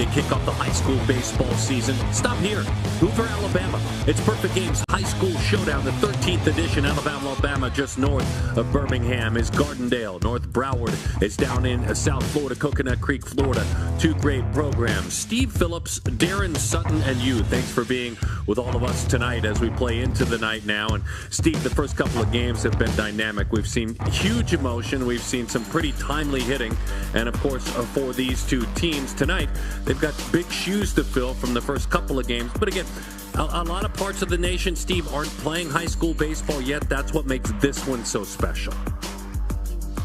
kick off the high school baseball season. Stop here, Hoover, Alabama. It's Perfect Game's High School Showdown, the 13th edition. Alabama, just north of Birmingham, is Gardendale. North Broward is down in South Florida, Coconut Creek, Florida. Two great programs. Steve Phillips, Darren Sutton, and you. Thanks for being with all of us tonight as we play into the night now. And Steve, the first couple of games have been dynamic. We've seen huge emotion. We've seen some pretty timely hitting. And, of course, for these two teams tonight, they've got big shoes to fill from the first couple of games. But, again, a lot of parts of the nation, Steve, aren't playing high school baseball yet. That's what makes this one so special.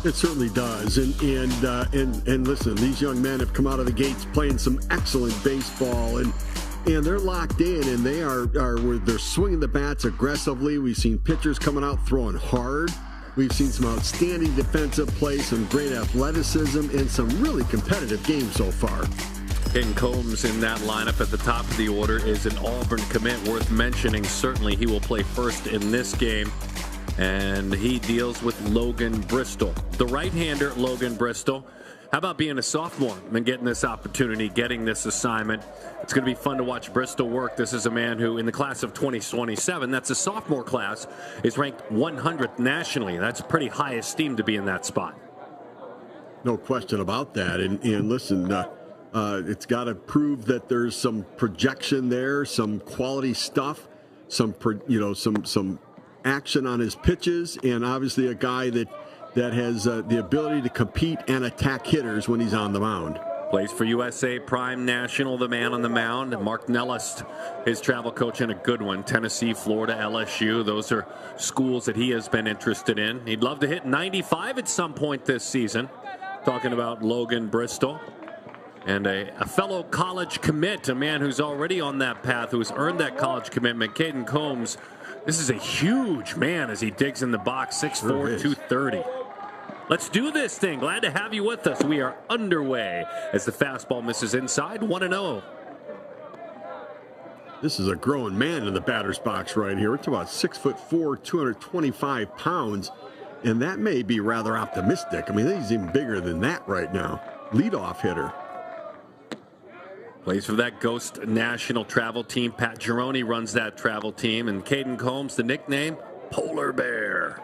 It certainly does. And listen, these young men have come out of the gates playing some excellent baseball, and they're locked in, and they're swinging the bats aggressively. We've seen pitchers coming out throwing hard. We've seen some outstanding defensive play, some great athleticism, and some really competitive games so far. Ken Combs in that lineup at the top of the order is an Auburn commit worth mentioning. Certainly he will play first in this game, and he deals with Logan Bristol. The right-hander, Logan Bristol. How about being a sophomore and getting this opportunity, getting this assignment? It's going to be fun to watch Bristol work. This is a man who, in the class of 2027, that's a sophomore class, is ranked 100th nationally. That's pretty high esteem to be in that spot. No question about that. And listen, it's got to prove that there's some projection there, some quality stuff, some action on his pitches, and obviously a guy that has the ability to compete and attack hitters when he's on the mound. Plays for USA Prime National, the man on the mound. Mark Nellis, his travel coach, and a good one. Tennessee, Florida, LSU. Those are schools that he has been interested in. He'd love to hit 95 at some point this season. Talking about Logan Bristol. And a fellow college commit, a man who's already on that path, who's earned that college commitment, Caden Combs. This is a huge man as he digs in the box, 6'4", 230. Let's do this thing. Glad to have you with us. We are underway as the fastball misses inside, 1-0. This is a grown man in the batter's box right here. It's about 6'4", 225 pounds, and that may be rather optimistic. I mean, he's even bigger than that right now. Leadoff hitter. Plays for that Ghost National travel team. Pat Gironi runs that travel team, and Caden Combs, the nickname, Polar Bear.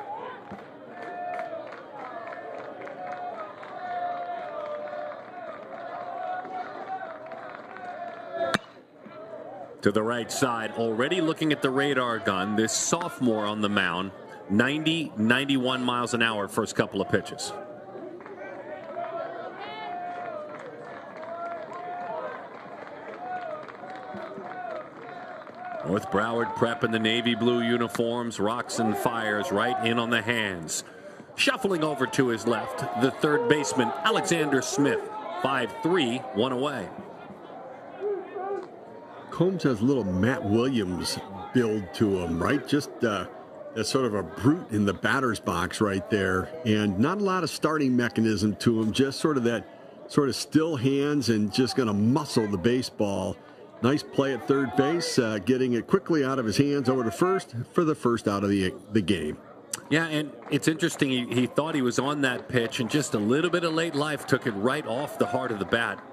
To the right side, already looking at the radar gun, this sophomore on the mound, 90, 91 miles an hour first couple of pitches. North Broward prep in the navy blue uniforms, rocks and fires right in on the hands. Shuffling over to his left, the third baseman, Alexander Smith, 5'3", one away. Combs has a little Matt Williams build to him, right? Just as sort of a brute in the batter's box right there. And not a lot of starting mechanism to him, just sort of that sort of still hands and just going to muscle the baseball. Nice play at third base, getting it quickly out of his hands over to first for the first out of the game. Yeah, and it's interesting. He thought he was on that pitch, and just a little bit of late life took it right off the heart of the bat.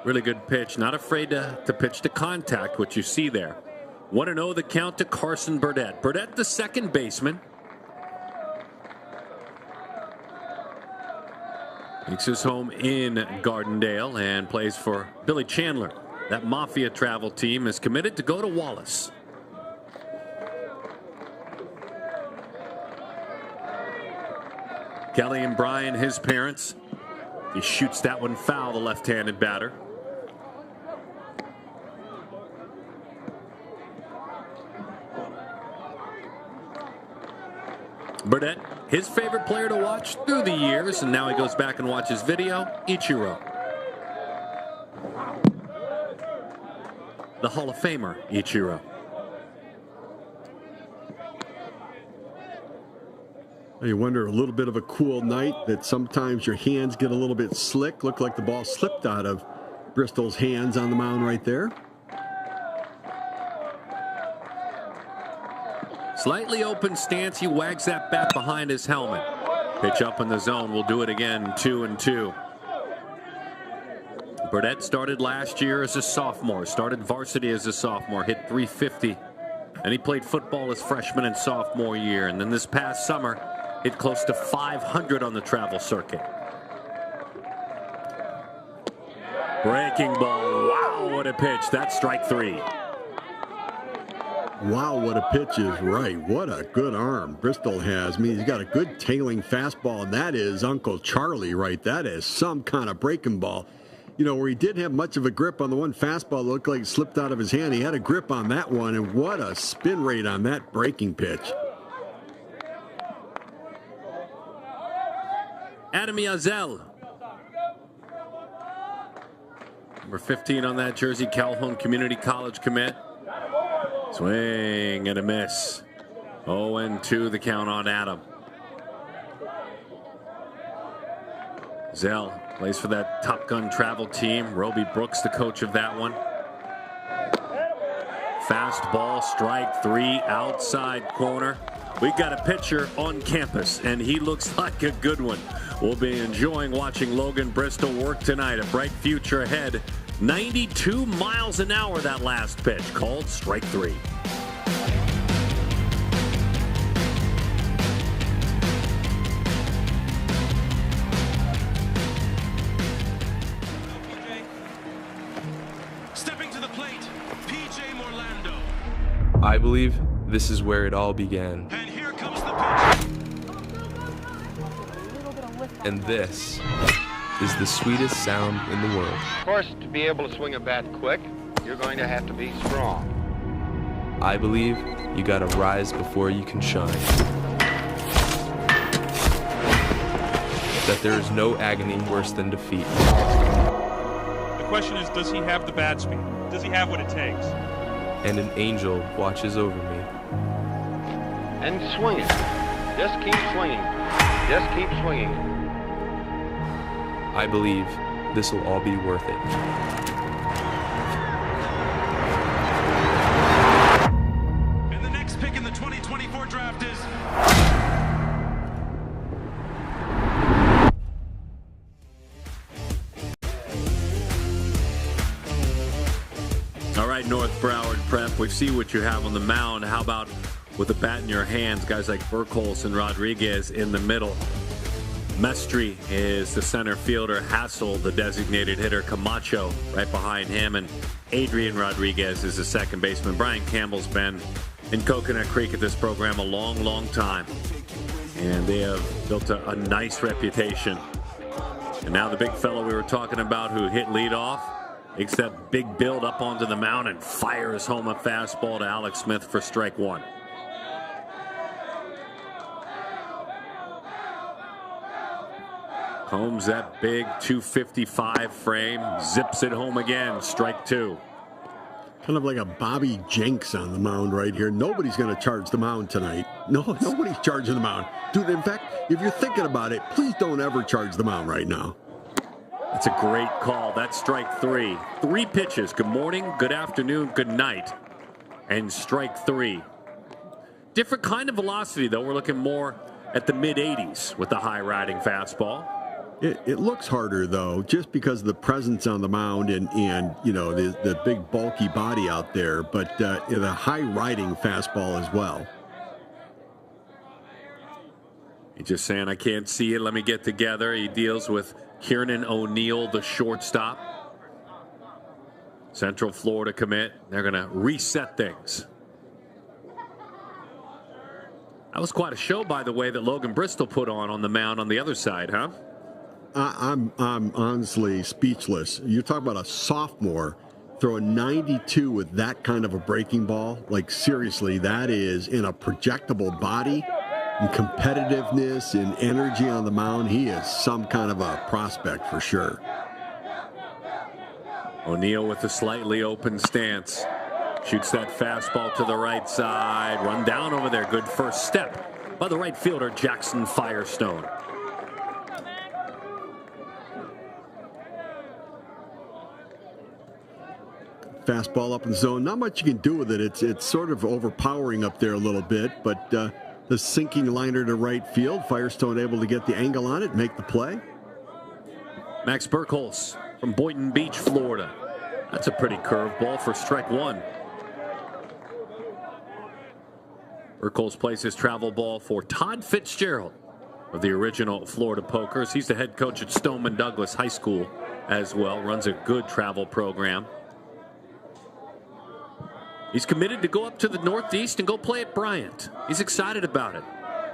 Really good pitch. Not afraid to pitch to contact, what you see there. 1-0 the count to Carson Burdett. Burdett, the second baseman. Makes his home in Gardendale and plays for Billy Chandler. That Mafia travel team is committed to go to Wallace. Kelly and Brian, his parents. He shoots that one foul, the left-handed batter. Burdett, his favorite player to watch through the years, and now he goes back and watches video, Ichiro. The Hall of Famer, Ichiro. You wonder, a little bit of a cool night, that sometimes your hands get a little bit slick. Looked like the ball slipped out of Bristol's hands on the mound right there. Slightly open stance. He wags that bat behind his helmet. Pitch up in the zone. We'll do it again. 2-2. Burdett started last year as a sophomore, started varsity as a sophomore, hit .350, and he played football his freshman and sophomore year, and then this past summer hit close to .500 on the travel circuit. Breaking ball. Wow, what a pitch. That's strike 3. Wow, what a pitch is right. What a good arm Bristol has. I mean, he's got a good tailing fastball, and that is Uncle Charlie, right? That is some kind of breaking ball. You know, where he didn't have much of a grip on the one fastball, it looked like it slipped out of his hand. He had a grip on that one, and what a spin rate on that breaking pitch. Adam Yazell. Number 15 on that jersey, Calhoun Community College commit. Swing and a miss. 0-2 the count on Adam. Zell plays for that Top Gun travel team. Roby Brooks, the coach of that one. Fastball, strike 3, outside corner. We got a pitcher on campus, and he looks like a good one. We'll be enjoying watching Logan Bristol work tonight. A bright future ahead. 92 miles an hour that last pitch, called strike 3. Stepping to the plate, PJ Morlando. I believe this is where it all began. And here comes the pitch. And this is the sweetest sound in the world. Of course, to be able to swing a bat quick, you're going to have to be strong. I believe you gotta rise before you can shine. That there is no agony worse than defeat. The question is, does he have the bat speed? Does he have what it takes? And an angel watches over me. And swing it. Just keep swinging. Just keep swinging. I believe this will all be worth it. And the next pick in the 2024 draft is... All right, North Broward Prep, we see what you have on the mound. How about with the bat in your hands, guys like Burkholz and Rodriguez in the middle? Mestry is the center fielder. Hassel, the designated hitter. Camacho right behind him. And Adrian Rodriguez is the second baseman. Brian Campbell's been in Coconut Creek at this program a long, long time. And they have built a nice reputation. And now the big fellow we were talking about who hit leadoff makes that big build up onto the mound and fires home a fastball to Alex Smith for strike 1. Holmes, that big 255 frame, zips it home again, strike 2. Kind of like a Bobby Jenks on the mound right here. Nobody's going to charge the mound tonight. No, nobody's charging the mound. Dude, in fact, if you're thinking about it, please don't ever charge the mound right now. That's a great call. That's strike 3. 3 pitches. Good morning, good afternoon, good night. And strike 3. Different kind of velocity, though. We're looking more at the mid-80s with the high-riding fastball. It looks harder, though, just because of the presence on the mound and you know, the big bulky body out there, but the high-riding fastball as well. He's just saying, I can't see it. Let me get together. He deals with Kieran O'Neill, the shortstop. Central Florida commit. They're going to reset things. That was quite a show, by the way, that Logan Bristol put on the mound on the other side, huh? I'm honestly speechless. You talk about a sophomore throwing 92 with that kind of a breaking ball. Like, seriously, that is in a projectable body and competitiveness and energy on the mound. He is some kind of a prospect for sure. O'Neill with a slightly open stance. Shoots that fastball to the right side. Run down over there. Good first step by the right fielder, Jackson Firestone. Fastball up in the zone. Not much you can do with it. It's sort of overpowering up there a little bit, but the sinking liner to right field. Firestone able to get the angle on it, make the play. Max Burkholz from Boynton Beach, Florida. That's a pretty curveball for strike one. Urkel's plays his travel ball for Todd Fitzgerald of the original Florida Pokers. He's the head coach at Stoneman Douglas High School as well. Runs a good travel program. He's committed to go up to the Northeast and go play at Bryant. He's excited about it.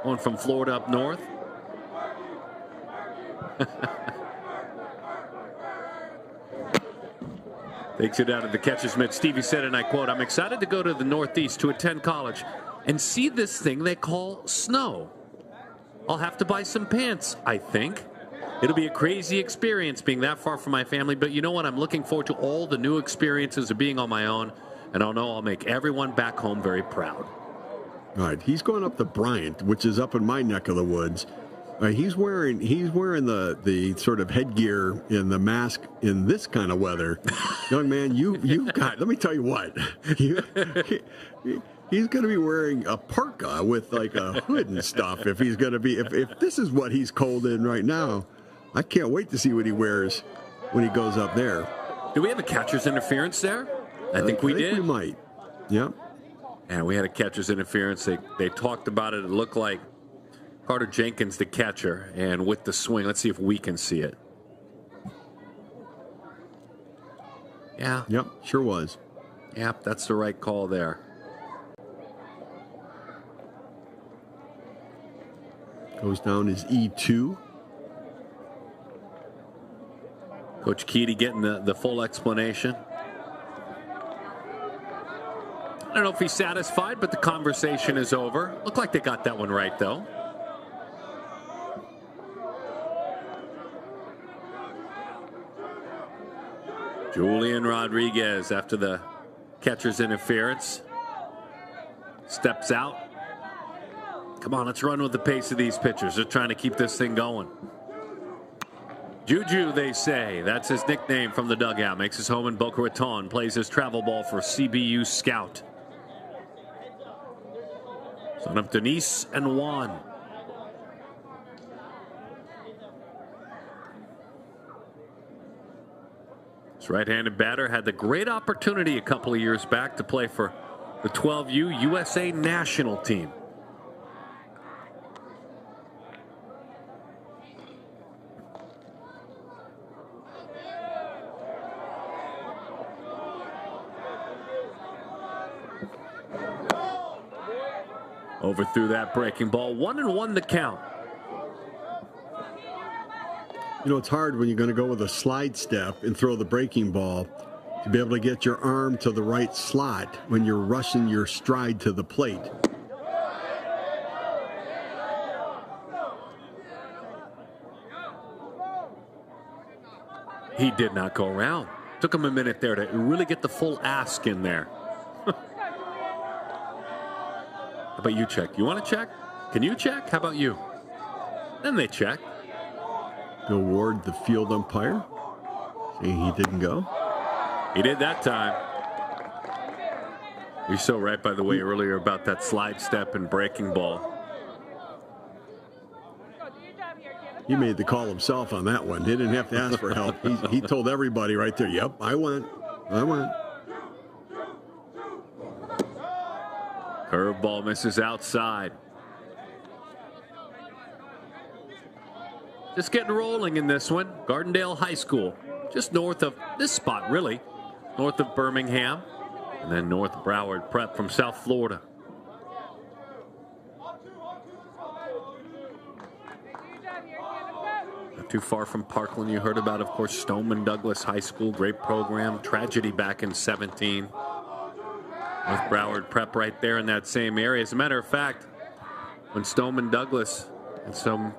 Going from Florida up north. Takes it out of the catcher's mitt. Stevie said, and I quote, "I'm excited to go to the Northeast to attend college and see this thing they call snow. I'll have to buy some pants, I think. It'll be a crazy experience being that far from my family, but you know what? I'm looking forward to all the new experiences of being on my own, and I'll know I'll make everyone back home very proud." All right, he's going up to Bryant, which is up in my neck of the woods. He's wearing the sort of headgear and the mask in this kind of weather. Young man, you've got. Let me tell you what. He's going to be wearing a parka with like a hood and stuff. If he's going to be, if this is what he's cold in right now, I can't wait to see what he wears when he goes up there. Do we have a catcher's interference there? I think we did. We might. Yep. And we had a catcher's interference. They talked about it. It looked like Carter Jenkins, the catcher, and with the swing, let's see if we can see it. Yeah. Yep, sure was. Yep, that's the right call there. Goes down as E2. Coach Keedy getting the full explanation. I don't know if he's satisfied, but the conversation is over. Looked like they got that one right, though. Julian Rodriguez, after the catcher's interference, steps out. Come on, let's run with the pace of these pitchers. They're trying to keep this thing going. Juju, they say. That's his nickname from the dugout. Makes his home in Boca Raton. Plays his travel ball for CBU Scout. Son of Denise and Juan. This right-handed batter had the great opportunity a couple of years back to play for the 12U USA national team. Overthrew that breaking ball. 1-1 the count. You know, it's hard when you're going to go with a slide step and throw the breaking ball to be able to get your arm to the right slot when you're rushing your stride to the plate. He did not go around. Took him a minute there to really get the full ask in there. How about you check? You want to check? Can you check? How about you? Then they check. Bill Ward, the field umpire, saying he didn't go. He did that time. You're so right, by the way, earlier about that slide step and breaking ball. He made the call himself on that one. He didn't have to ask for help. He told everybody right there, yep, I went. Curveball misses outside. Just getting rolling in this one. Gardendale High School, just north of this spot, really. North of Birmingham, and then north of Broward Prep from South Florida. Not too far from Parkland. You heard about, of course, Stoneman Douglas High School. Great program. Tragedy back in 17. With Broward Prep right there in that same area. As a matter of fact, when Stoneman Douglas and so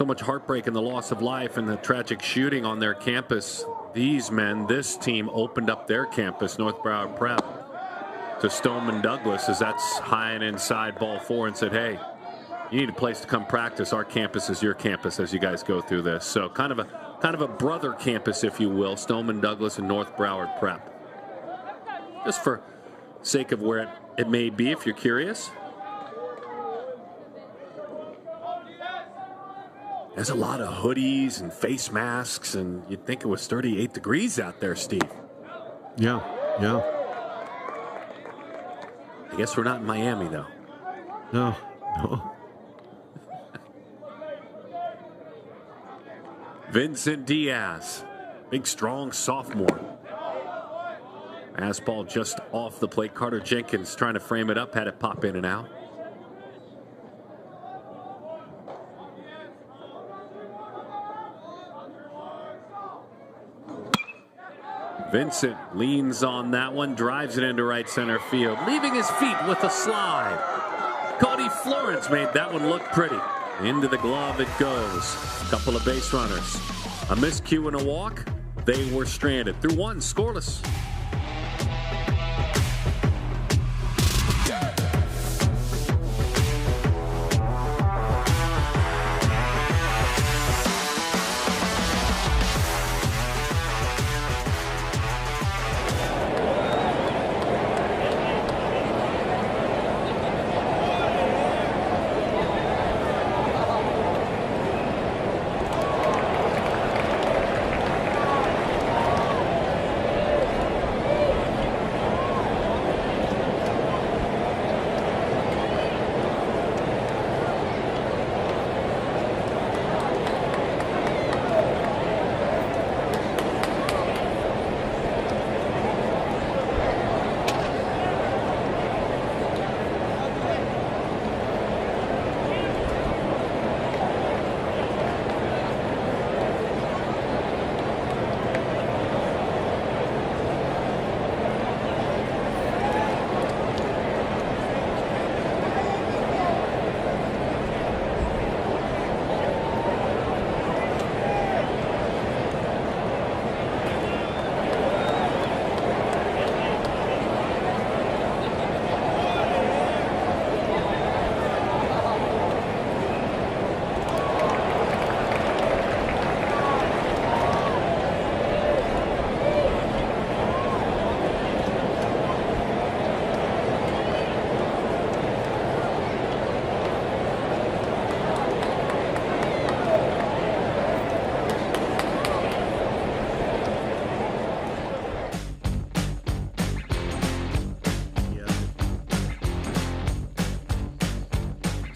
much heartbreak and the loss of life and the tragic shooting on their campus, these men, this team opened up their campus, North Broward Prep, to Stoneman Douglas, as that's high and inside ball four, and said, hey, you need a place to come practice. Our campus is your campus as you guys go through this. So kind of a brother campus, if you will, Stoneman Douglas and North Broward Prep. Just for sake of where it may be, if you're curious. There's a lot of hoodies and face masks, and you'd think it was 38 degrees out there, Steve. Yeah. I guess we're not in Miami, though. No. Vincent Diaz, big, strong sophomore. Fastball just off the plate. Carter Jenkins trying to frame it up, had it pop in and out. Vincent leans on that one, drives it into right center field, leaving his feet with a slide. Cody Florence made that one look pretty. Into the glove it goes. Couple of base runners. A miscue and a walk. They were stranded. Through one, scoreless.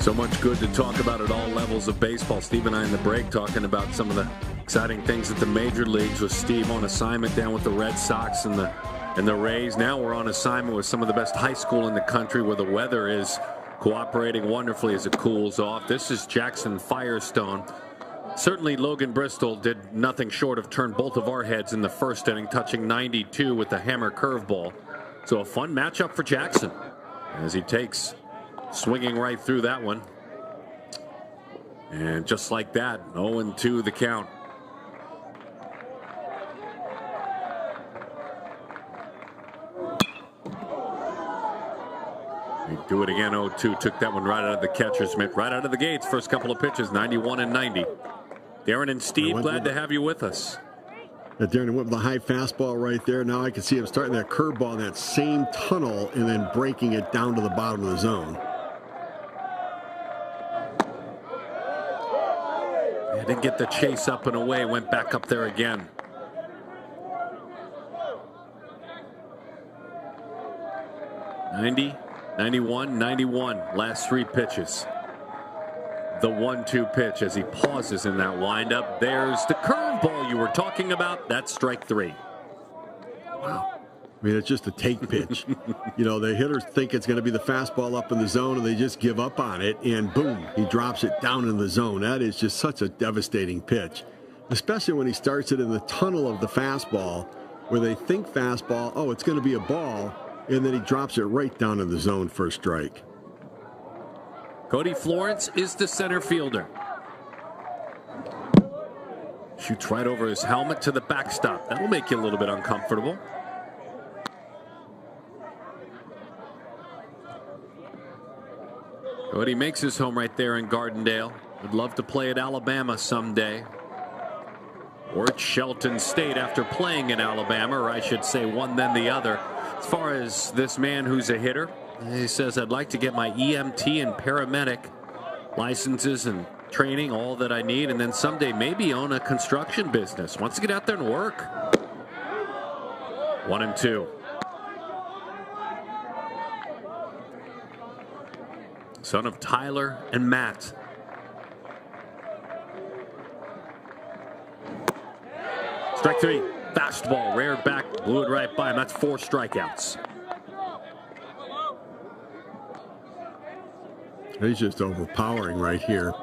So much good to talk about at all levels of baseball. Steve and I in the break talking about some of the exciting things at the major leagues with Steve on assignment down with the Red Sox and the Rays. Now we're on assignment with some of the best high school in the country where the weather is cooperating wonderfully as it cools off. This is Jackson Firestone. Certainly Logan Bristol did nothing short of turn both of our heads in the first inning, touching 92 with the hammer curveball. So a fun matchup for Jackson as he takes swinging right through that one. And just like that, 0-2 the count. They do it again, 0-2. Took that one right out of the catcher's mitt, right out of the gates. First couple of pitches, 91 and 90. Darren and Steve, glad to have you with us. Darren went with the high fastball right there. Now I can see him starting that curveball in that same tunnel and then breaking it down to the bottom of the zone. Didn't get the chase up and away, went back up there again. "90, 91, 91, last three pitches. The 1-2 pitch as he pauses in that windup. There's the curveball you were talking about. That's strike three. Wow. I mean, it's just a take pitch. You know, the hitters think it's going to be the fastball up in the zone, and they just give up on it, and boom, he drops it down in the zone. That is just such a devastating pitch, especially when he starts it in the tunnel of the fastball, where they think fastball, oh, it's going to be a ball, and then he drops it right down in the zone for a strike. Cody Florence is the center fielder. Shoots right over his helmet to the backstop. That'll make you a little bit uncomfortable. Cody makes his home right there in Gardendale. Would love to play at Alabama someday. Or at Shelton State after playing in Alabama, or I should say one then the other. As far as this man who's a hitter, he says, I'd like to get my EMT and paramedic licenses and training, all that I need, and then someday maybe own a construction business. Wants to get out there and work. 1-2. Son of Tyler and Matt. Strike 3. Fastball reared back, blew it right by him. That's 4 strikeouts. He's just overpowering right here.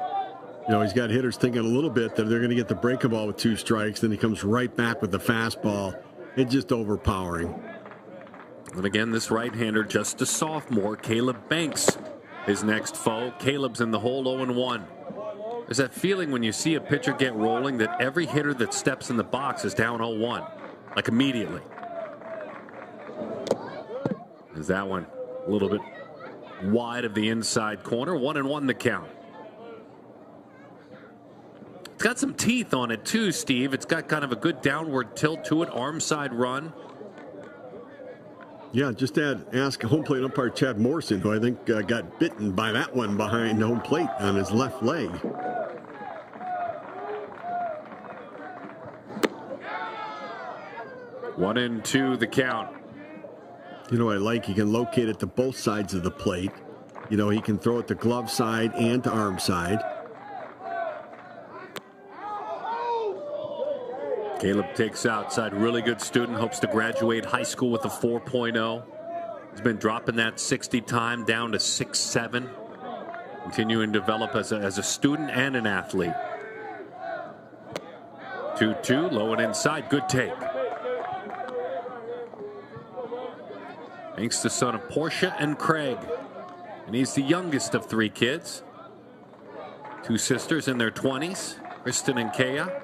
You know, he's got hitters thinking a little bit that they're going to get the breaking ball with 2 strikes. Then he comes right back with the fastball. It's just overpowering. And again, this right-hander, just a sophomore, Caleb Banks, his next foe. Caleb's in the hole 0-1. There's that feeling when you see a pitcher get rolling that every hitter that steps in the box is down 0-1, like immediately. There's that one a little bit wide of the inside corner. 1-1 the count. It's got some teeth on it too, Steve. It's got kind of a good downward tilt to it, arm side run. Yeah, just ask home plate umpire Chad Morrison, who I think got bitten by that one behind home plate on his left leg. One and two, the count. You know, I like he can locate it to both sides of the plate. You know, he can throw it to glove side and to arm side. Caleb takes outside. Really good student. Hopes to graduate high school with a 4.0. He's been dropping that 60 time down to 6.7. Continuing to develop as a student and an athlete. 2-2, low and inside. Good take. Thanks to son of Portia and Craig. And he's the youngest of 3 kids. 2 sisters in their 20s, Kristen and Kaya.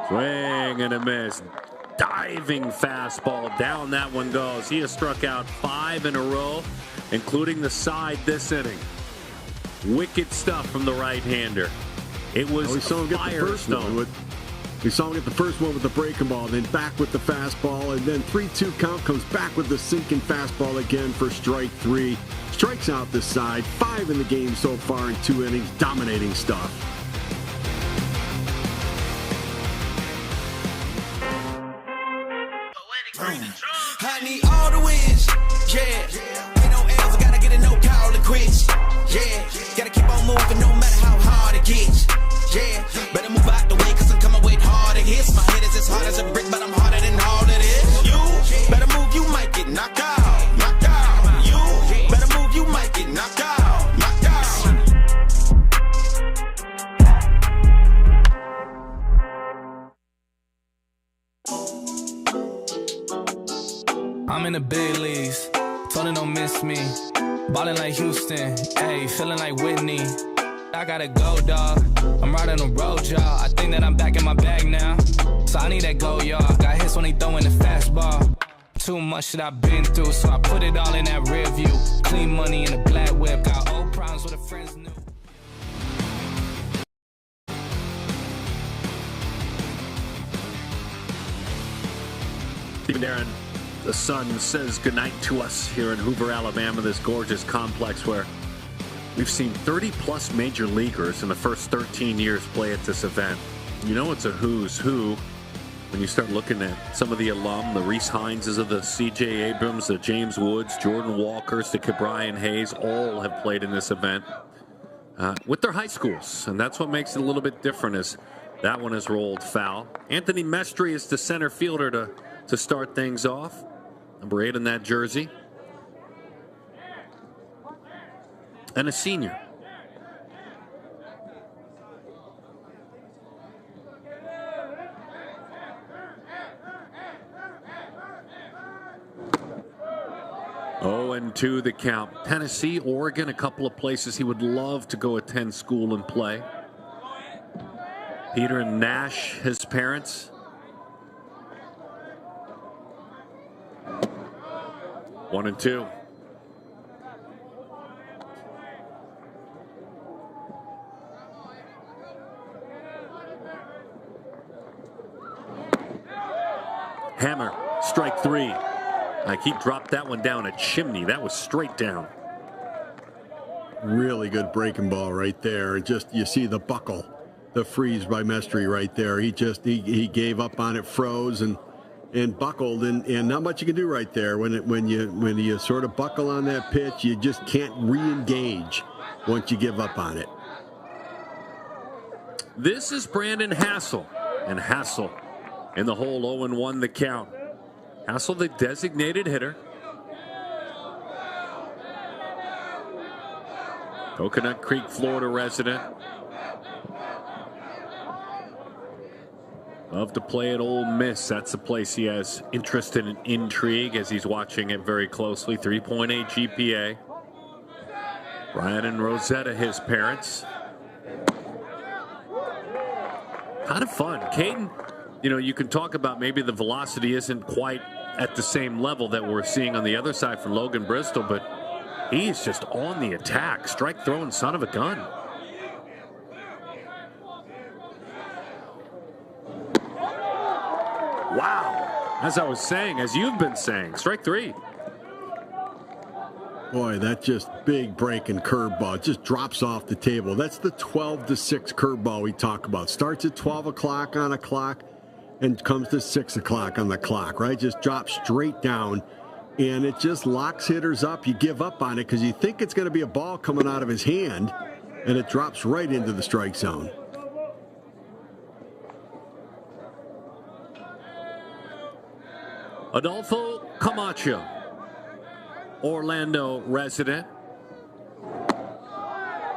Swing and a miss. Diving fastball. Down that one goes. He has struck out 5 in a row, including the side this inning. Wicked stuff from the right-hander. It was Firestone. We saw him get the first one with the breaking ball, then back with the fastball, and then 3-2 count, comes back with the sinking fastball again for strike 3. Strikes out this side, 5 in the game so far in 2 innings, dominating stuff. I need all the wins, yeah. Ain't no L's, I gotta get a no call and quits, yeah. Gotta keep on moving no matter how hard it gets, yeah. Better move out the way, cause I'm coming with harder hits. My head is as hard as a brick, but I'm harder than all it is. You better move, you might get knocked out, knocked out. You better move, you might get knocked out, knocked out. I'm in the big leagues, told her don't miss me. Ballin' like Houston, ayy, feeling like Whitney. I gotta go, dawg. I'm riding the road, y'all. I think that I'm back in my bag now. So I need that go, y'all. Got hits when they throwin' the fastball. Too much that I've been through, so I put it all in that rear view. Clean money in a black whip. Got old problems with a friends new. Stephen Darren, the sun says goodnight to us here in Hoover, Alabama, this gorgeous complex where we've seen 30-plus major leaguers in the first 13 years play at this event. You know it's a who's who when you start looking at some of the alum, the Reese Hineses of the C.J. Abrams, the James Woods, Jordan Walkers, the Ke'Bryan Hayes, all have played in this event with their high schools. And that's what makes it a little bit different as that one is rolled foul. Anthony Mestry is the center fielder to start things off. Number 8 in that jersey. And a senior. Oh, and 2 the count. Tennessee, Oregon, a couple of places he would love to go attend school and play. Peter and Nash, his parents. One and 2. Hammer, strike 3. Like he dropped that one down a chimney. That was straight down. Really good breaking ball right there. Just you see the buckle, the freeze by Mestry right there. He gave up on it, froze and buckled, and not much you can do right there. When you sort of buckle on that pitch, you just can't re-engage once you give up on it. This is Brandon Hassel, and Hassel in the hole, 0-1 the count. Hassel, the designated hitter. Coconut Creek, Florida resident. Love to play at Ole Miss. That's the place he has interest and intrigue as he's watching it very closely. 3.8 GPA. Brian and Rosetta, his parents. Kind of fun. Caden, you can talk about maybe the velocity isn't quite at the same level that we're seeing on the other side for Logan Bristol, but he's just on the attack. Strike throwing son of a gun. Wow. As I was saying, as you've been saying, strike three. Boy, that just big breaking curveball just drops off the table. That's the 12-6 curveball we talk about. Starts at 12 o'clock on a clock and comes to 6 o'clock on the clock, right? Just drops straight down, and it just locks hitters up. You give up on it because you think it's going to be a ball coming out of his hand, and it drops right into the strike zone. Adolfo Camacho, Orlando resident,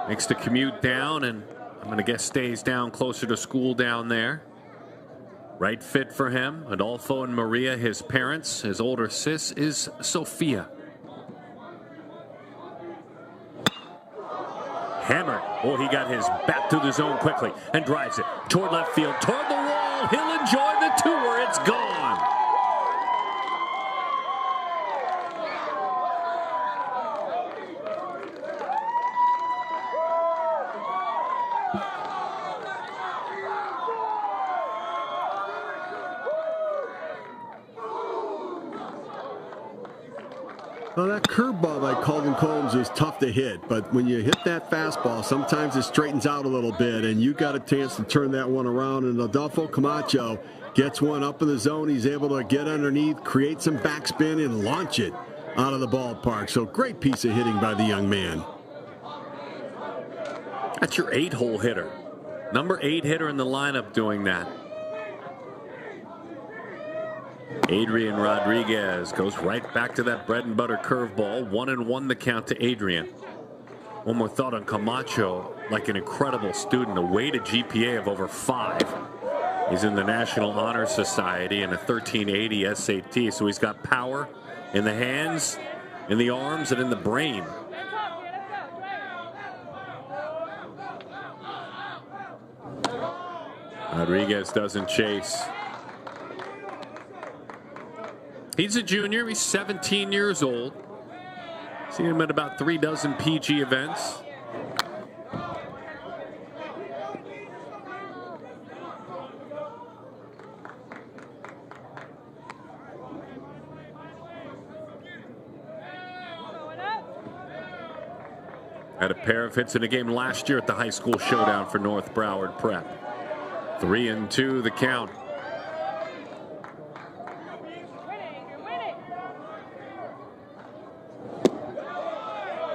makes the commute down, and I'm going to guess stays down closer to school down there. Right fit for him. Adolfo and Maria, his parents. His older sis is Sophia. Hammer. Oh, he got his bat to the zone quickly and drives it toward left field, toward the wall. He'll enjoy the tour. It's gone. Well, that curveball by Calvin Combs is tough to hit, but when you hit that fastball, sometimes it straightens out a little bit, and you got a chance to turn that one around, and Adolfo Camacho gets one up in the zone. He's able to get underneath, create some backspin, and launch it out of the ballpark. So great piece of hitting by the young man. That's your 8-hole hitter. Number 8 hitter in the lineup doing that. Adrian Rodriguez goes right back to that bread and butter curveball. 1-1 the count to Adrian. One more thought on Camacho. Like an incredible student, a weighted GPA of over 5. He's in the National Honor Society and a 1380 SAT. So he's got power in the hands, in the arms, and in the brain. Rodriguez doesn't chase. He's a junior. He's 17 years old. Seen him at about 3 dozen PG events. Had a pair of hits in a game last year at the high school showdown for North Broward Prep. 3-2 the count.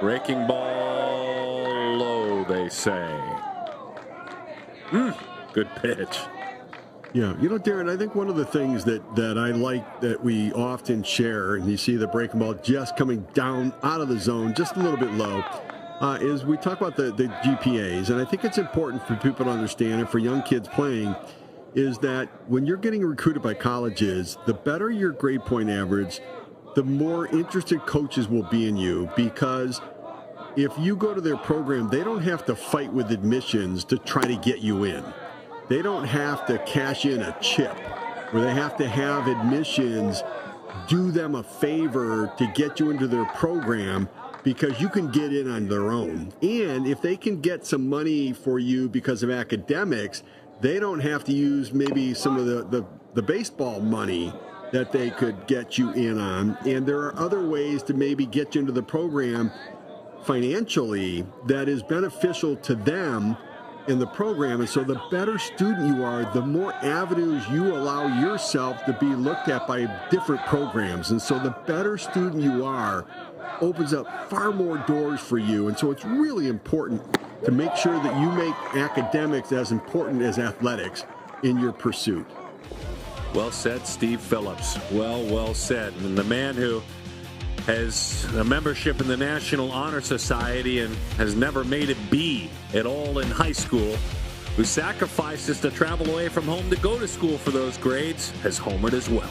Breaking ball low, they say. Good pitch. Yeah, Darren, I think one of the things that I like that we often share, and you see the breaking ball just coming down out of the zone, just a little bit low, is we talk about the GPAs. And I think it's important for people to understand, and for young kids playing, is that when you're getting recruited by colleges, the better your grade point average, the more interested coaches will be in you, because if you go to their program, they don't have to fight with admissions to try to get you in. They don't have to cash in a chip, where they have to have admissions do them a favor to get you into their program, because you can get in on their own. And if they can get some money for you because of academics, they don't have to use maybe some of the baseball money that they could get you in on. And there are other ways to maybe get you into the program financially that is beneficial to them in the program. And so the better student you are, the more avenues you allow yourself to be looked at by different programs. And so the better student you are opens up far more doors for you. And so it's really important to make sure that you make academics as important as athletics in your pursuit. Well said, Steve Phillips. Well said. And the man who has a membership in the National Honor Society and has never made a B at all in high school, who sacrifices to travel away from home to go to school for those grades, has homered as well.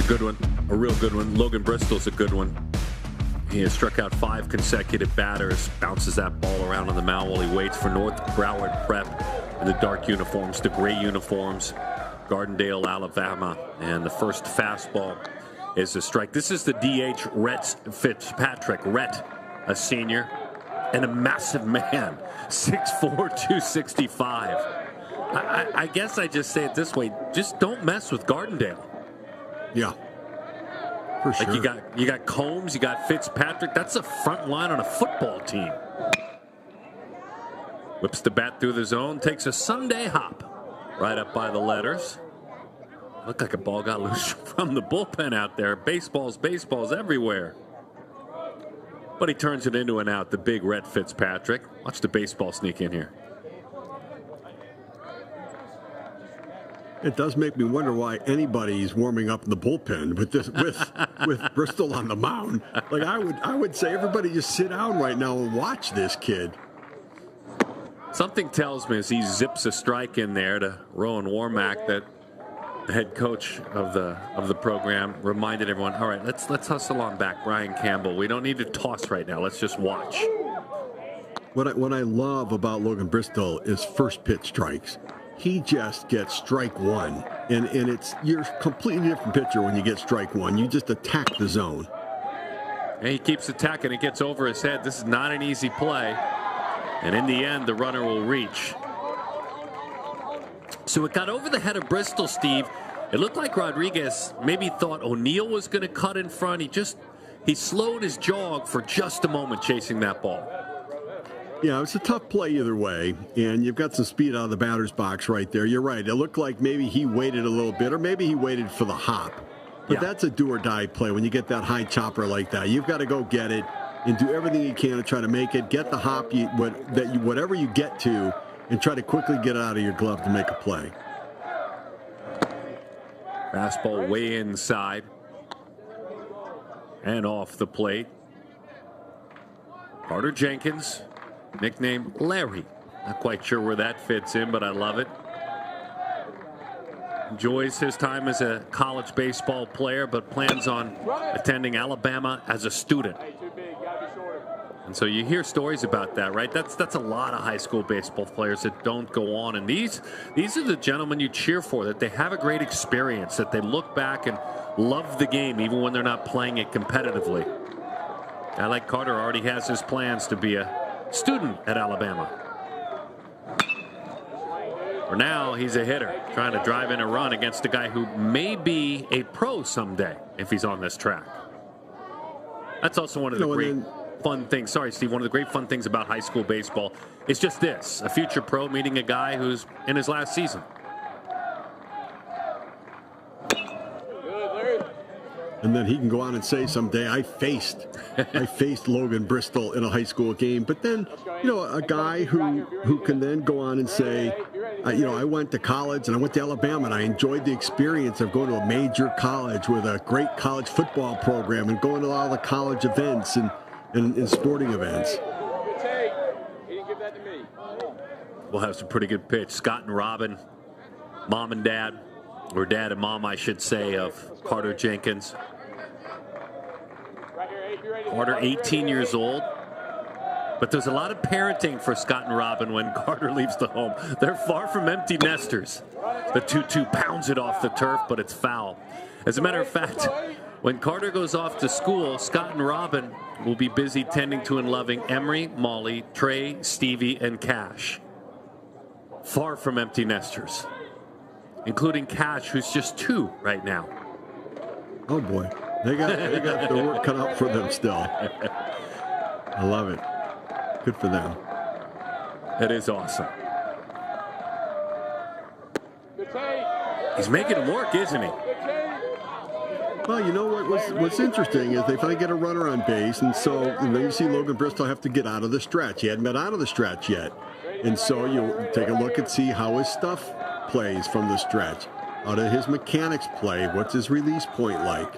Good one, a real good one. Logan Bristol's a good one. He has struck out 5 consecutive batters, bounces that ball around on the mound while he waits for North Broward Prep in the dark uniforms, the gray uniforms, Gardendale, Alabama. And the first fastball is a strike. This is the DH, Rhett Fitzpatrick. Rhett, a senior and a massive man, 6'4", 265. I guess I just say it this way, just don't mess with Gardendale. Yeah, for sure. Like you got Combs, you got Fitzpatrick. That's a front line on a football team. Whips the bat through the zone, takes a Sunday hop right up by the letters. Looked like a ball got loose from the bullpen out there. Baseballs everywhere. But he turns it into an out, the big Rhett Fitzpatrick. Watch the baseball sneak in here. It does make me wonder why anybody's warming up in the bullpen with this with Bristol on the mound. Like I would say everybody just sit down right now and watch this kid. Something tells me as he zips a strike in there to Rowan Warmack that the head coach of the program reminded everyone, all right, let's hustle on back, Brian Campbell. We don't need to toss right now. Let's just watch. What I love about Logan Bristol is first pitch strikes. He just gets strike one, and you're a completely different pitcher when you get strike one. You just attack the zone. And he keeps attacking. It gets over his head. This is not an easy play. And in the end, the runner will reach. So it got over the head of Bristol, Steve. It looked like Rodriguez maybe thought O'Neill was going to cut in front. He slowed his jog for just a moment chasing that ball. Yeah, it's a tough play either way, and you've got some speed out of the batter's box right there. You're right. It looked like maybe he waited a little bit, or maybe he waited for the hop. But That's a do-or-die play when you get that high chopper like that. You've got to go get it and do everything you can to try to make it, get the hop, whatever you get to, and try to quickly get it out of your glove to make a play. Fastball way inside and off the plate. Carter Jenkins, nicknamed Larry. Not quite sure where that fits in, but I love it. Enjoys his time as a college baseball player, but plans on attending Alabama as a student. And so you hear stories about that, right? That's a lot of high school baseball players that don't go on. And these are the gentlemen you cheer for, that they have a great experience, that they look back and love the game even when they're not playing it competitively. A guy like Carter already has his plans to be a student at Alabama. For now, he's a hitter, trying to drive in a run against a guy who may be a pro someday if he's on this track. That's also one of the great fun things. Sorry, Steve. One of the great fun things about high school baseball is just this: a future pro meeting a guy who's in his last season. And then he can go on and say someday, I faced Logan Bristol in a high school game. But then, a guy who can then go on and say, I went to college and I went to Alabama and I enjoyed the experience of going to a major college with a great college football program and going to all the college events and sporting events. We'll have some pretty good pitch. Scott and Robin, mom and dad, or dad and mom, I should say, of Carter Jenkins. Carter, 18 years old. But there's a lot of parenting for Scott and Robin when Carter leaves the home. They're far from empty nesters. The 2-2 pounds it off the turf, but it's foul. As a matter of fact, when Carter goes off to school, Scott and Robin will be busy tending to and loving Emery, Molly, Trey, Stevie, and Cash. Far from empty nesters, including Cash, who's just 2 right now. Oh boy, they got the work cut out for them still. I love it. Good for them. That is awesome. He's making him work, isn't he? Well, you know what's interesting is they finally get a runner on base, and so then you see Logan Bristol have to get out of the stretch. He hadn't been out of the stretch yet. And so you take a look and see how his stuff plays from the stretch. How do his mechanics play? What's his release point like?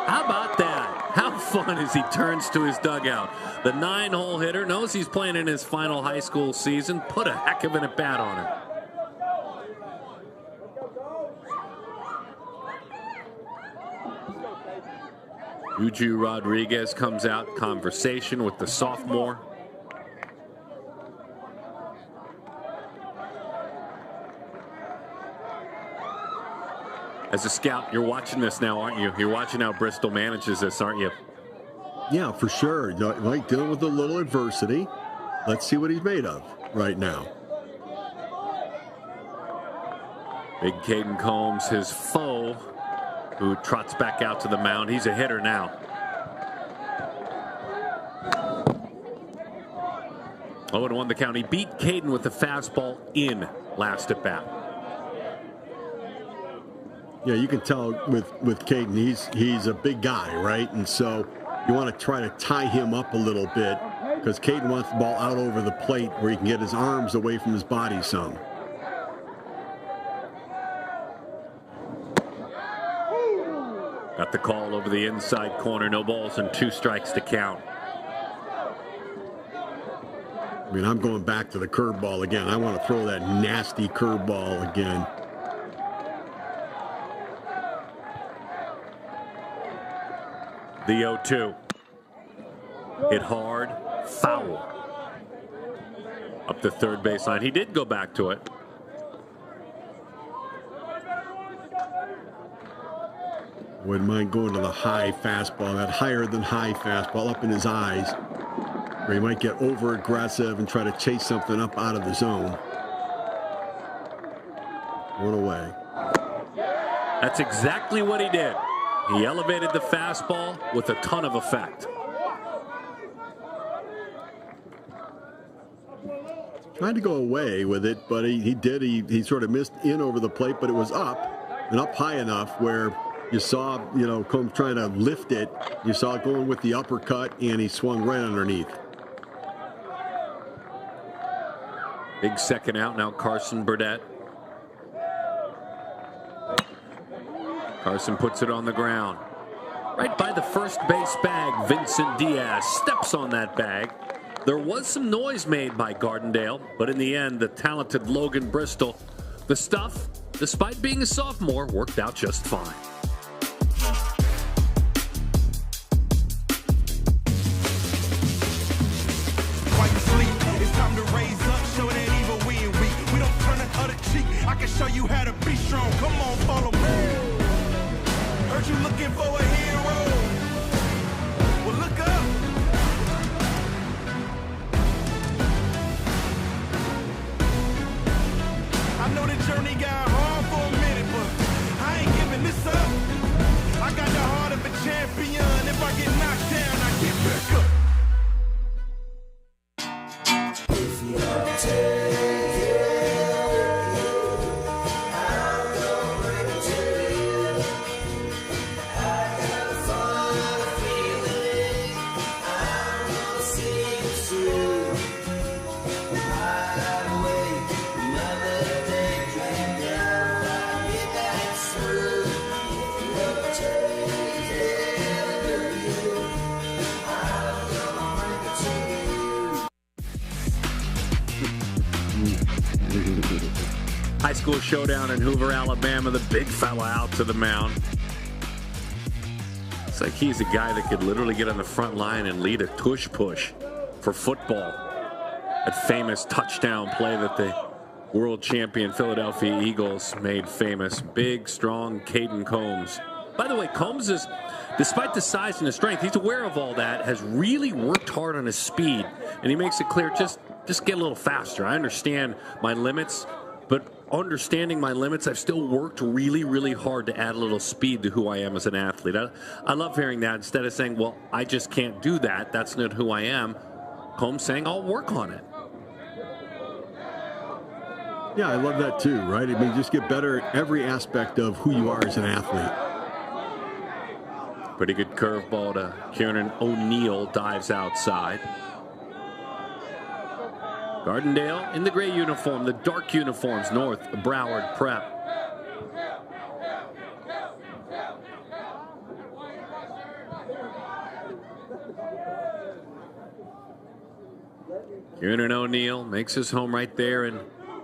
How about that? How fun as he turns to his dugout. The 9-hole hitter knows he's playing in his final high school season. Put a heck of an at-bat on him. Juju Rodriguez comes out, conversation with the sophomore. As a scout, you're watching this now, aren't you? You're watching how Bristol manages this, aren't you? Yeah, for sure. Like dealing with a little adversity. Let's see what he's made of right now. Big Caden Combs, his foe, who trots back out to the mound. He's a hitter now. 0-1 the count. He beat Caden with the fastball in last at bat. Yeah, you can tell with Caden, he's a big guy, right? And so you want to try to tie him up a little bit because Caden wants the ball out over the plate where he can get his arms away from his body some. Got the call over the inside corner. No balls and 2 strikes to count. I mean, I'm going back to the curveball again. I want to throw that nasty curveball again. The 0-2. Hit hard, foul. Up the third baseline. He did go back to it. Wouldn't mind going to the high fastball, that higher than high fastball up in his eyes, where he might get over aggressive and try to chase something up out of the zone. One away. That's exactly what he did. He elevated the fastball with a ton of effect. Tried to go away with it, but he did. He sort of missed in over the plate, but it was up and up high enough where you saw, Combs trying to lift it. You saw it going with the uppercut, and he swung right underneath. Big second out now, Carson Burdett. Carson puts it on the ground. Right by the first base bag, Vincent Diaz steps on that bag. There was some noise made by Gardendale, but in the end, the talented Logan Bristol, the stuff, despite being a sophomore, worked out just fine. looking for a hero. Well, look up. I know the journey got hard for a minute, but I ain't giving this up. I got the heart of a champion. If I get knocked down, I get back up. High school showdown in Hoover, Alabama. The big fella out to the mound. It's like he's a guy that could literally get on the front line and lead a tush push for football. That famous touchdown play that the world champion Philadelphia Eagles made famous. Big, strong Caden Combs. By the way, Combs is, despite the size and the strength, he's aware of all that, has really worked hard on his speed, and he makes it clear, just get a little faster. I understand my limits, but understanding my limits, I've still worked really, really hard to add a little speed to who I am as an athlete. I love hearing that instead of saying, well, I just can't do that. That's not who I am. Combs saying, I'll work on it. Yeah, I love that too, right? I mean, just get better at every aspect of who you are as an athlete. Pretty good curveball to Kieran O'Neill, dives outside. Gardendale in the gray uniform, the dark uniforms, North Broward Prep. Kieran O'Neill makes his home right there in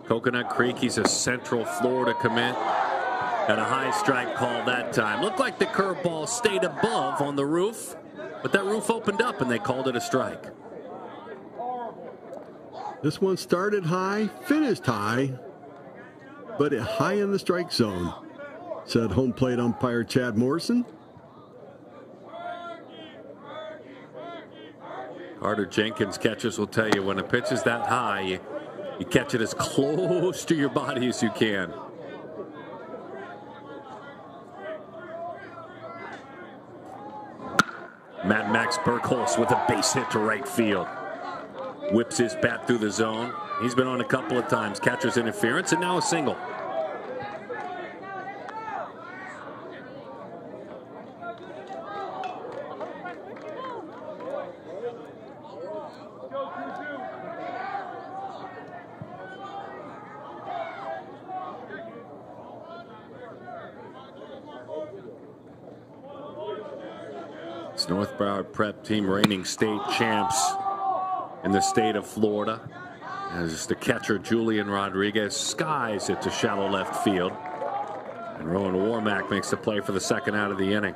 Coconut Creek. He's a Central Florida commit. Got a high strike call that time. Looked like the curveball stayed above on the roof, but that roof opened up and they called it a strike. This one started high, finished high, but high in the strike zone, said home plate umpire Chad Morrison. Carter Jenkins catchers will tell you when a pitch is that high, you catch it as close to your body as you can. Max Burkholz with a base hit to right field. Whips his bat through the zone. He's been on a couple of times. Catcher's interference, and now a single. It's North Broward Prep team reigning state champs in the state of Florida, as the catcher Julian Rodriguez skies it to shallow left field, and Rowan Warmack makes the play for the second out of the inning.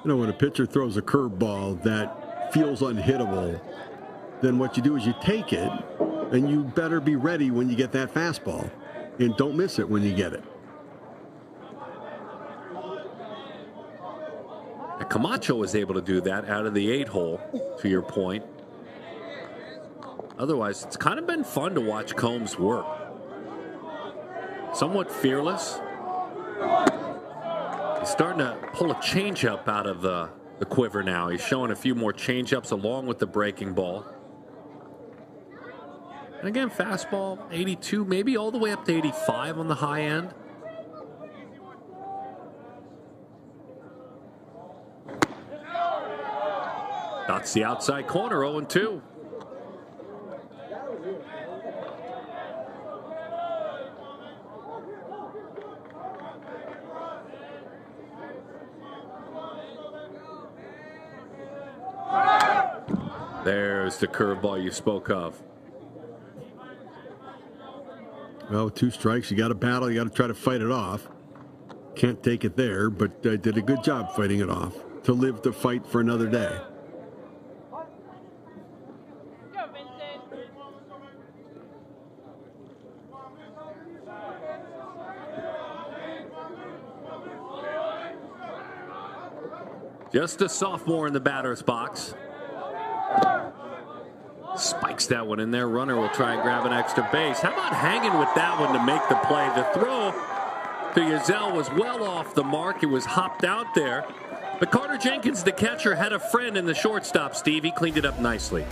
You know, when a pitcher throws a curveball that feels unhittable, then what you do is you take it, and you better be ready when you get that fastball, and don't miss it when you get it. Camacho was able to do that out of the 8-hole, to your point. Otherwise, it's kind of been fun to watch Combs work. Somewhat fearless. He's starting to pull a changeup out of the quiver now. He's showing a few more changeups along with the breaking ball. And again, fastball 82, maybe all the way up to 85 on the high end. That's the outside corner, 0-2. There's the curveball you spoke of. Well, 2 strikes, you got to battle, you got to try to fight it off. Can't take it there, but did a good job fighting it off to live to fight for another day. Just a sophomore in the batter's box. Spikes that one in there. Runner will try and grab an extra base. How about hanging with that one to make the play? The throw to Yazell was well off the mark. It was hopped out there. But Carter Jenkins, the catcher, had a friend in the shortstop, Steve. He cleaned it up nicely.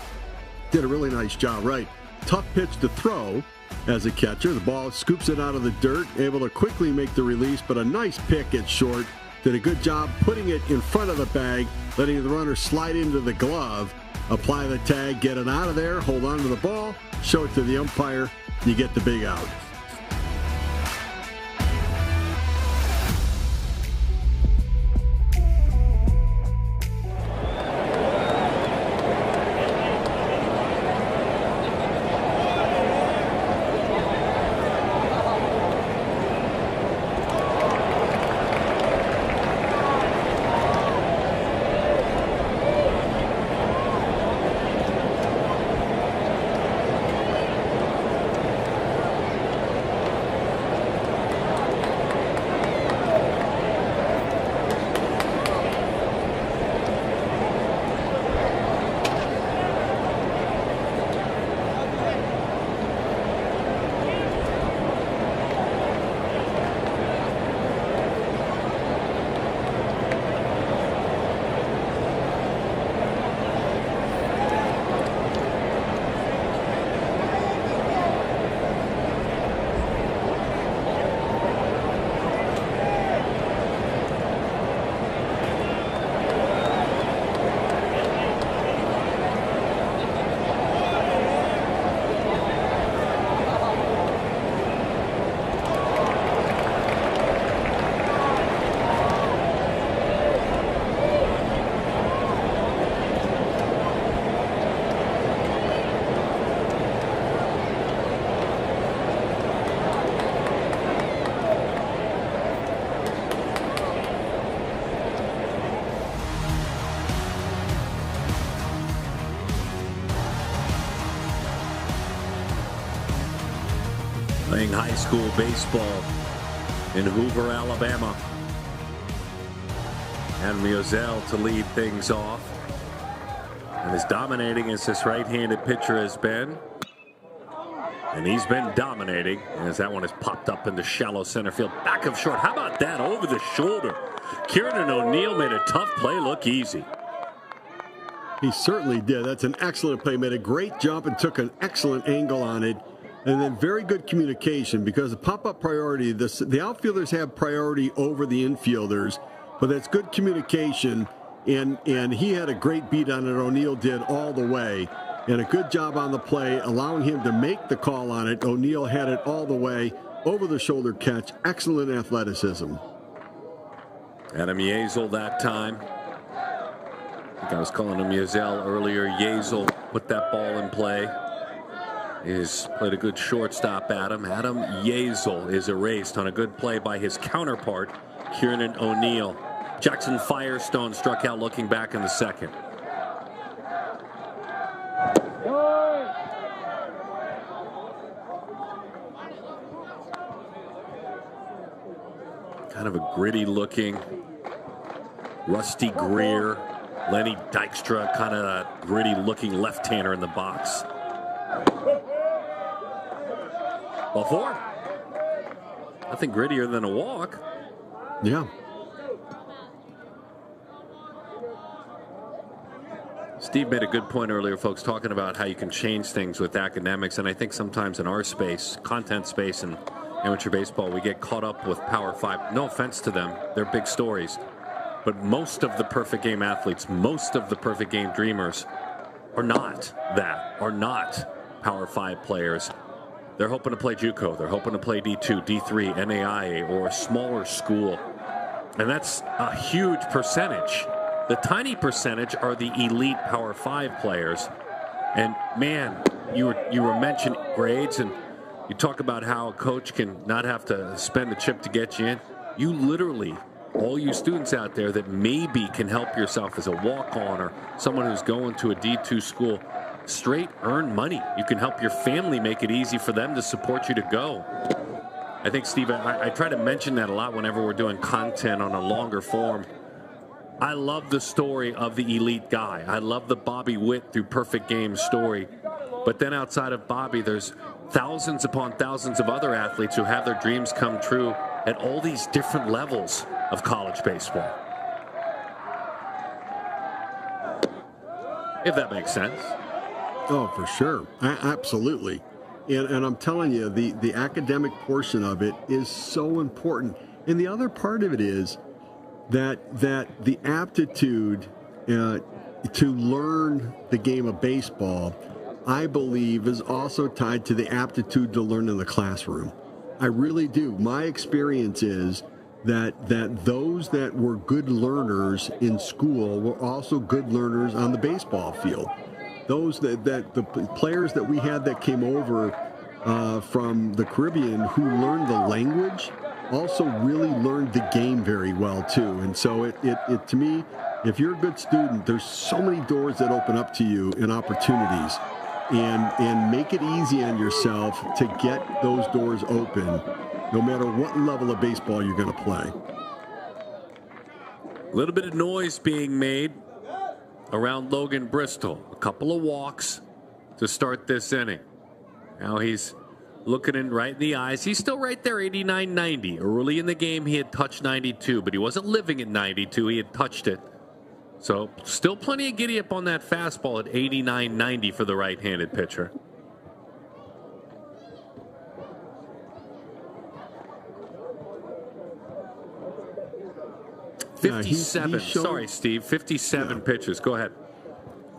Did a really nice job, right? Tough pitch to throw as a catcher. The ball scoops it out of the dirt, able to quickly make the release, but a nice pick at short. Did a good job putting it in front of the bag, letting the runner slide into the glove, apply the tag, get it out of there, hold on to the ball, show it to the umpire, you get the big out. Playing high school baseball in Hoover, Alabama. And Yazell to lead things off. And as dominating as this right-handed pitcher has been. And he's been dominating as that one has popped up into shallow center field. Back of short. How about that over the shoulder? Kieran O'Neill made a tough play look easy. He certainly did. That's an excellent play. Made a great jump and took an excellent angle on it. And then very good communication because the pop-up priority, the outfielders have priority over the infielders, but that's good communication, and he had a great beat on it. O'Neill did all the way, and a good job on the play, allowing him to make the call on it. O'Neill had it all the way, over the shoulder catch, excellent athleticism. Adam Yazell that time. I think I was calling him Yazell earlier. Yazell put that ball in play. He's played a good shortstop, Adam. Adam Yazell is erased on a good play by his counterpart, Kieran O'Neill. Jackson Firestone struck out looking back in the second. Kind of a gritty looking Rusty Greer, Lenny Dykstra, kind of a gritty looking left-hander in the box. Ball four. Nothing grittier than a walk. Yeah. Steve made a good point earlier, folks, talking about how you can change things with academics. And I think sometimes in our space, content space and amateur baseball, we get caught up with Power 5. No offense to them. They're big stories. But most of the perfect game athletes, most of the perfect game dreamers are not that, are not Power 5 players. They're hoping to play JUCO. They're hoping to play D2, D3, NAIA, or a smaller school. And that's a huge percentage. The tiny percentage are the elite Power 5 players. And, man, you were mentioning grades, and you talk about how a coach can not have to spend a chip to get you in. You literally, all you students out there that maybe can help yourself as a walk-on or someone who's going to a D2 school, straight earn money. You can help your family, make it easy for them to support you to go. I think, Steve, I try to mention that a lot whenever we're doing content on a longer form. I love the story of the elite guy. I love the Bobby Witt through perfect game story. But then outside of Bobby, there's thousands upon thousands of other athletes who have their dreams come true at all these different levels of college baseball. If that makes sense. Oh, for sure. Absolutely. And I'm telling you, the academic portion of it is so important. And the other part of it is that the aptitude to learn the game of baseball, I believe, is also tied to the aptitude to learn in the classroom. I really do. My experience is that those that were good learners in school were also good learners on the baseball field. Those that the players that we had that came over from the Caribbean who learned the language also really learned the game very well too. And so it to me, if you're a good student, there's so many doors that open up to you and opportunities. And make it easy on yourself to get those doors open, no matter what level of baseball you're going to play. A little bit of noise being made around Logan Bristol. A couple of walks to start this inning. Now he's looking in right in the eyes. He's still right there, 89-90. Early in the game, he had touched 92, but he wasn't living at 92. He had touched it. So still plenty of giddy up on that fastball at 89-90 for the right-handed pitcher. Yeah, 57. Sorry, Steve. 57 pitches. Go ahead.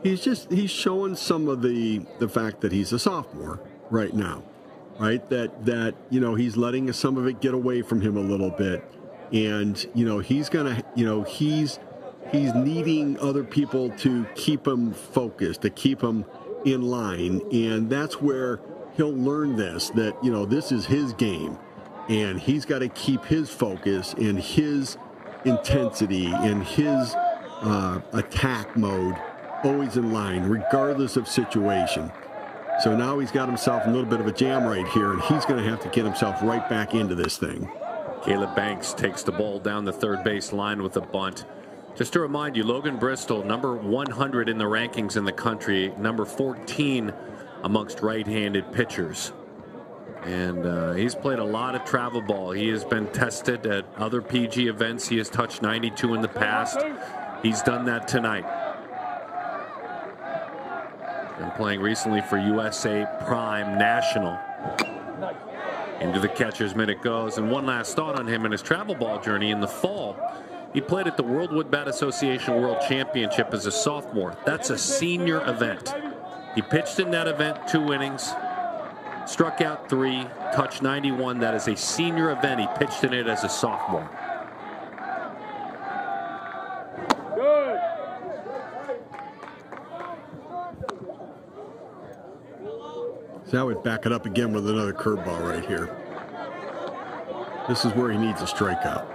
He's showing some of the fact that he's a sophomore right now, right? That he's letting some of it get away from him a little bit, and he's gonna he's needing other people to keep him focused, to keep him in line, and that's where he'll learn that this is his game, and he's got to keep his focus and his intensity and his attack mode always in line, regardless of situation. So now he's got himself a little bit of a jam right here, and he's going to have to get himself right back into this thing. Caleb Banks takes the ball down the third base line with a bunt. Just to remind you, Logan Bristol, number 100 in the rankings in the country, number 14 amongst right-handed pitchers. And he's played a lot of travel ball. He has been tested at other PG events. He has touched 92 in the past. He's done that tonight. Been playing recently for USA Prime National. Into the catcher's mitt it goes. And one last thought on him in his travel ball journey in the fall. He played at the World Wood Bat Association World Championship as a sophomore. That's a senior event. He pitched in that event 2 innings, struck out 3, touched 91. That is a senior event. He pitched in it as a sophomore. So I would back it up again with another curveball right here. This is where he needs a strikeout.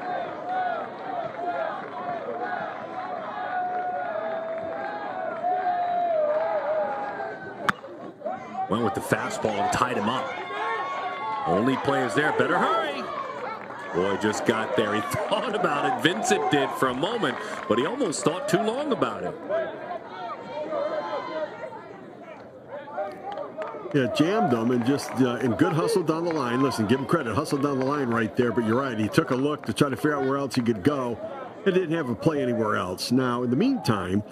Went with the fastball and tied him up. Only play is there. Better hurry. Boy just got there. He thought about it. Vincent did for a moment, but he almost thought too long about it. Yeah, jammed him and just in good hustle down the line. Listen, give him credit. Hustle down the line right there, but you're right. He took a look to try to figure out where else he could go and didn't have a play anywhere else. Now, in the meantime,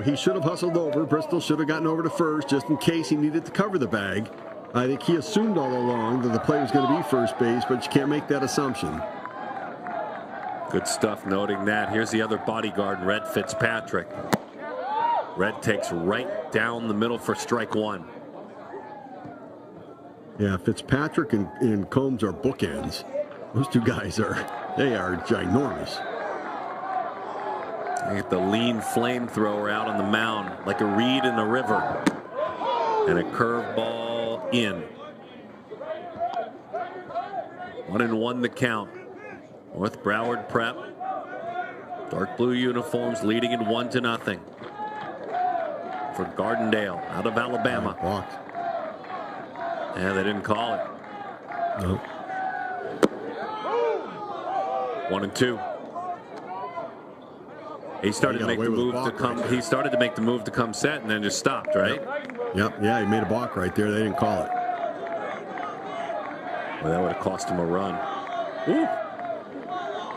he should have hustled over. Bristol should have gotten over to first just in case he needed to cover the bag. I think he assumed all along that the play was going to be first base, but you can't make that assumption. Good stuff noting that. Here's the other bodyguard, Red Fitzpatrick. Red takes right down the middle for strike 1. Yeah, Fitzpatrick and Combs are bookends. Those two guys are ginormous. They get the lean flamethrower out on the mound like a reed in the river. And a curveball in. 1-1 the count. North Broward Prep. Dark blue uniforms leading it 1-0. For Gardendale out of Alabama. Walked. Yeah, they didn't call it. No. 1-2. He started to make the move to come. He started to make the move to come set, and then just stopped. Right? Yep. Yeah, he made a balk right there. They didn't call it. Well, that would have cost him a run. Ooh.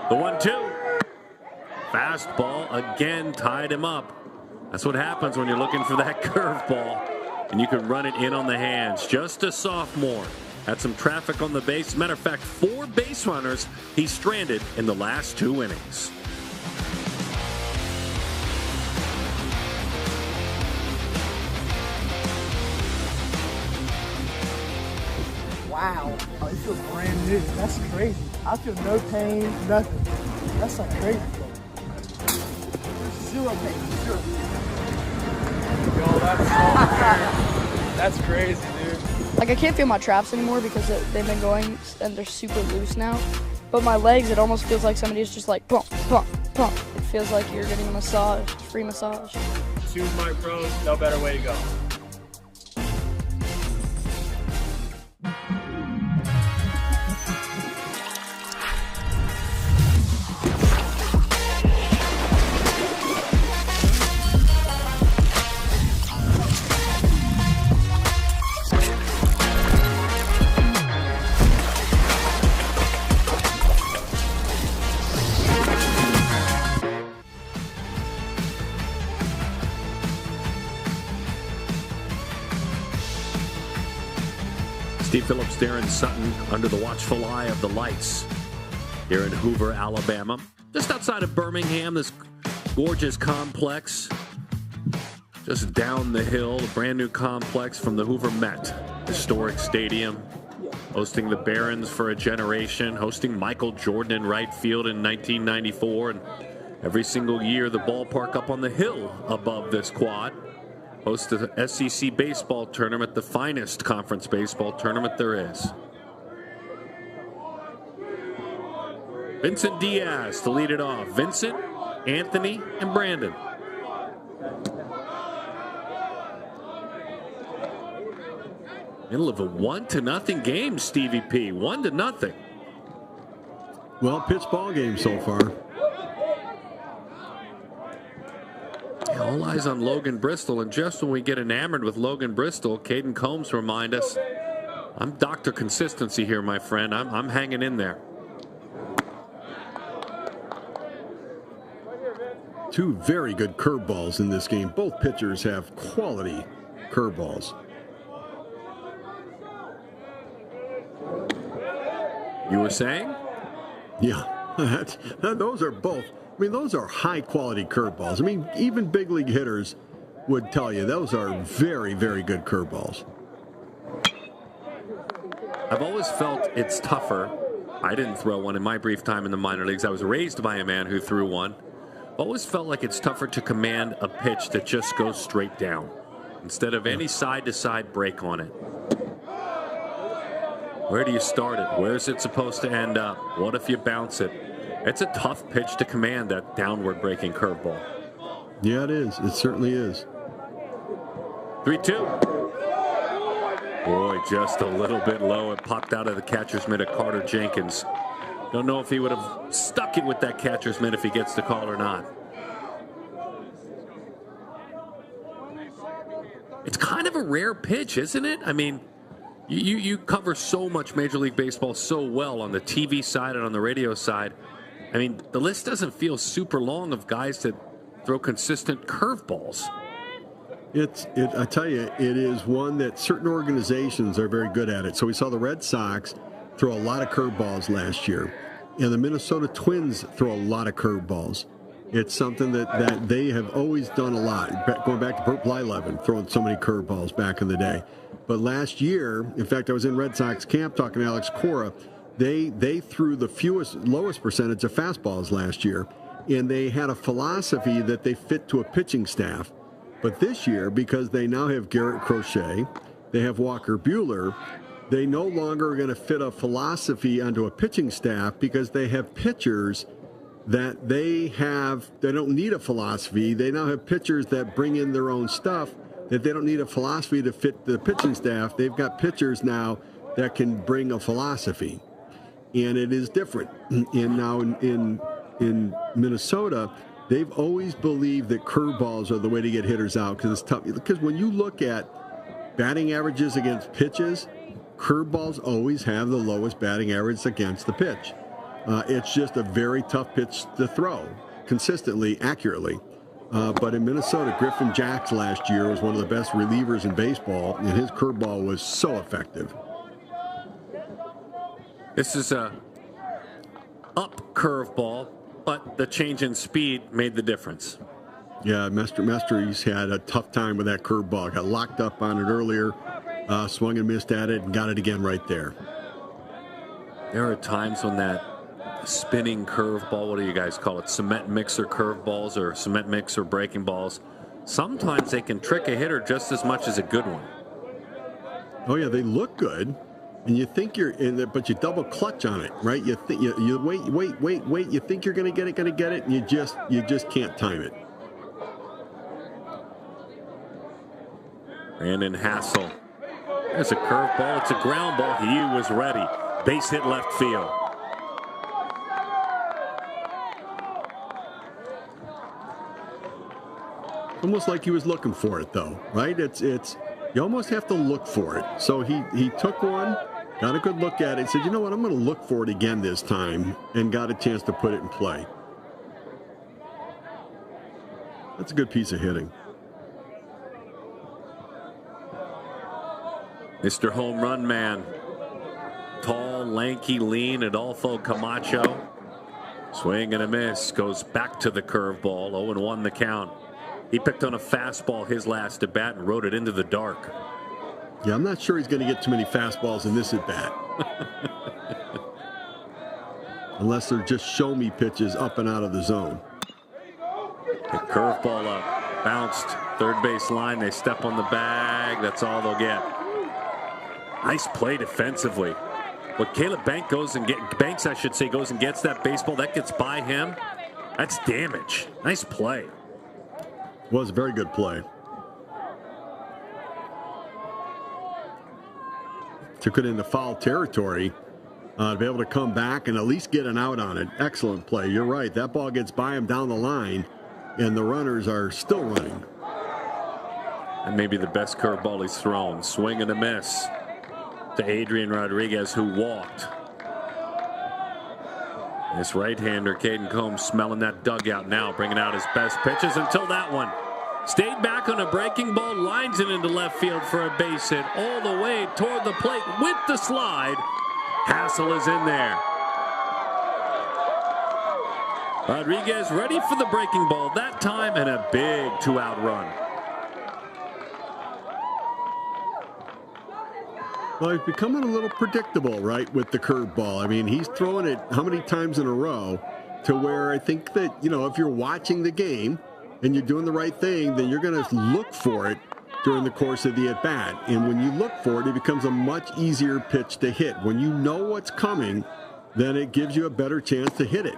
The 1-2. Fastball again tied him up. That's what happens when you're looking for that curveball, and you can run it in on the hands. Just a sophomore. Had some traffic on the base. Matter of fact, 4 base runners he stranded in the last 2 innings. Wow, it feels brand new. That's crazy. I feel no pain, nothing. That's like crazy. Zero pain, zero. Yo, that's so weird. That's crazy, dude. Like, I can't feel my traps anymore because they've been going and they're super loose now. But my legs, it almost feels like somebody's just like pump, pump, pump. It feels like you're getting a massage, free massage. Choose my pros, no better way to go. Steve Phillips, Darren Sutton under the watchful eye of the lights here in Hoover, Alabama. Just outside of Birmingham, this gorgeous complex. Just down the hill, a brand new complex from the Hoover Met. Historic stadium, hosting the Barons for a generation, hosting Michael Jordan in right field in 1994. And every single year, the ballpark up on the hill above this quad hosts the SEC baseball tournament, the finest conference baseball tournament there is. Vincent Diaz to lead it off. Vincent, Anthony, and Brandon. Middle of a 1-0 game, Stevie P. 1-0. Well, pitch ball game so far. All eyes on Logan Bristol, and just when we get enamored with Logan Bristol, Caden Combs remind us, I'm Dr. Consistency here, my friend. I'm hanging in there. 2 very good curveballs in this game. Both pitchers have quality curveballs. You were saying? Yeah, those are both. I mean, those are high-quality curveballs. I mean, even big league hitters would tell you those are very, very good curveballs. I've always felt it's tougher. I didn't throw one in my brief time in the minor leagues. I was raised by a man who threw one. I've always felt like it's tougher to command a pitch that just goes straight down instead of any side-to-side break on it. Where do you start it? Where's it supposed to end up? What if you bounce it? It's a tough pitch to command, that downward breaking curveball. Yeah, it is. It certainly is. 3-2. Boy, just a little bit low. It popped out of the catcher's mitt of Carter Jenkins. Don't know if he would have stuck it with that catcher's mitt if he gets the call or not. It's kind of a rare pitch, isn't it? I mean, you cover so much Major League Baseball so well on the TV side and on the radio side. I mean, the list doesn't feel super long of guys that throw consistent curveballs. I tell you, it is one that certain organizations are very good at it. So we saw the Red Sox throw a lot of curveballs last year, and the Minnesota Twins throw a lot of curveballs. It's something that they have always done a lot, going back to Bert Blyleven, throwing so many curveballs back in the day. But last year, in fact, I was in Red Sox camp talking to Alex Cora. They threw the lowest percentage of fastballs last year, and they had a philosophy that they fit to a pitching staff. But this year, because they now have Garrett Crochet, they have Walker Buehler, they no longer are going to fit a philosophy onto a pitching staff because they have pitchers that they don't need a philosophy. They now have pitchers that bring in their own stuff, that they don't need a philosophy to fit the pitching staff. They've got pitchers now that can bring a philosophy. And it is different. And now in Minnesota, they've always believed that curveballs are the way to get hitters out because it's tough. Because when you look at batting averages against pitches, curveballs always have the lowest batting average against the pitch. It's just a very tough pitch to throw consistently, accurately. But in Minnesota, Griffin Jax last year was one of the best relievers in baseball, and his curveball was so effective. This is a up curveball, but the change in speed made the difference. Yeah, Mastery's had a tough time with that curveball. Got locked up on it earlier, swung and missed at it, and got it again right there. There are times when that spinning curveball, what do you guys call it? Cement mixer curveballs or cement mixer breaking balls. Sometimes they can trick a hitter just as much as a good one. Oh yeah, they look good, and you think you're in it, but you double clutch on it, right? You think you wait. You think you're gonna get it, and you just can't time it. Brandon Hassel. There's a curveball. It's a ground ball. He was ready. Base hit left field. Almost like he was looking for it, though, right? It's you almost have to look for it. So he took one, got a good look at it, said, you know what, I'm going to look for it again this time, and got a chance to put it in play. That's a good piece of hitting. Mr. Home Run Man. Tall, lanky, lean, Adolfo Camacho. Swing and a miss. Goes back to the curveball. 0-1 the count. He picked on a fastball his last at bat and rode it into the dark. Yeah, I'm not sure he's going to get too many fastballs in this at bat. Unless they're just show me pitches up and out of the zone. The curveball up. Bounced. Third base line. They step on the bag. That's all they'll get. Nice play defensively. But Caleb Banks goes and gets that baseball. That gets by him. That's damage. Nice play. Was a very good play. Took it into foul territory to be able to come back and at least get an out on it. Excellent play. You're right. That ball gets by him down the line, and the runners are still running. And maybe the best curveball he's thrown. Swing and a miss to Adrian Rodriguez, who walked. This right-hander, Caden Combs, smelling that dugout now, bringing out his best pitches until that one. Stayed back on a breaking ball, lines it into left field for a base hit all the way toward the plate with the slide. Hassel is in there. Rodriguez ready for the breaking ball that time, and a big two-out run. Well, he's becoming a little predictable, right, with the curveball. I mean, he's throwing it how many times in a row to where I think that, you know, if you're watching the game and you're doing the right thing, then you're going to look for it during the course of the at-bat. And when you look for it, it becomes a much easier pitch to hit. When you know what's coming, then it gives you a better chance to hit it.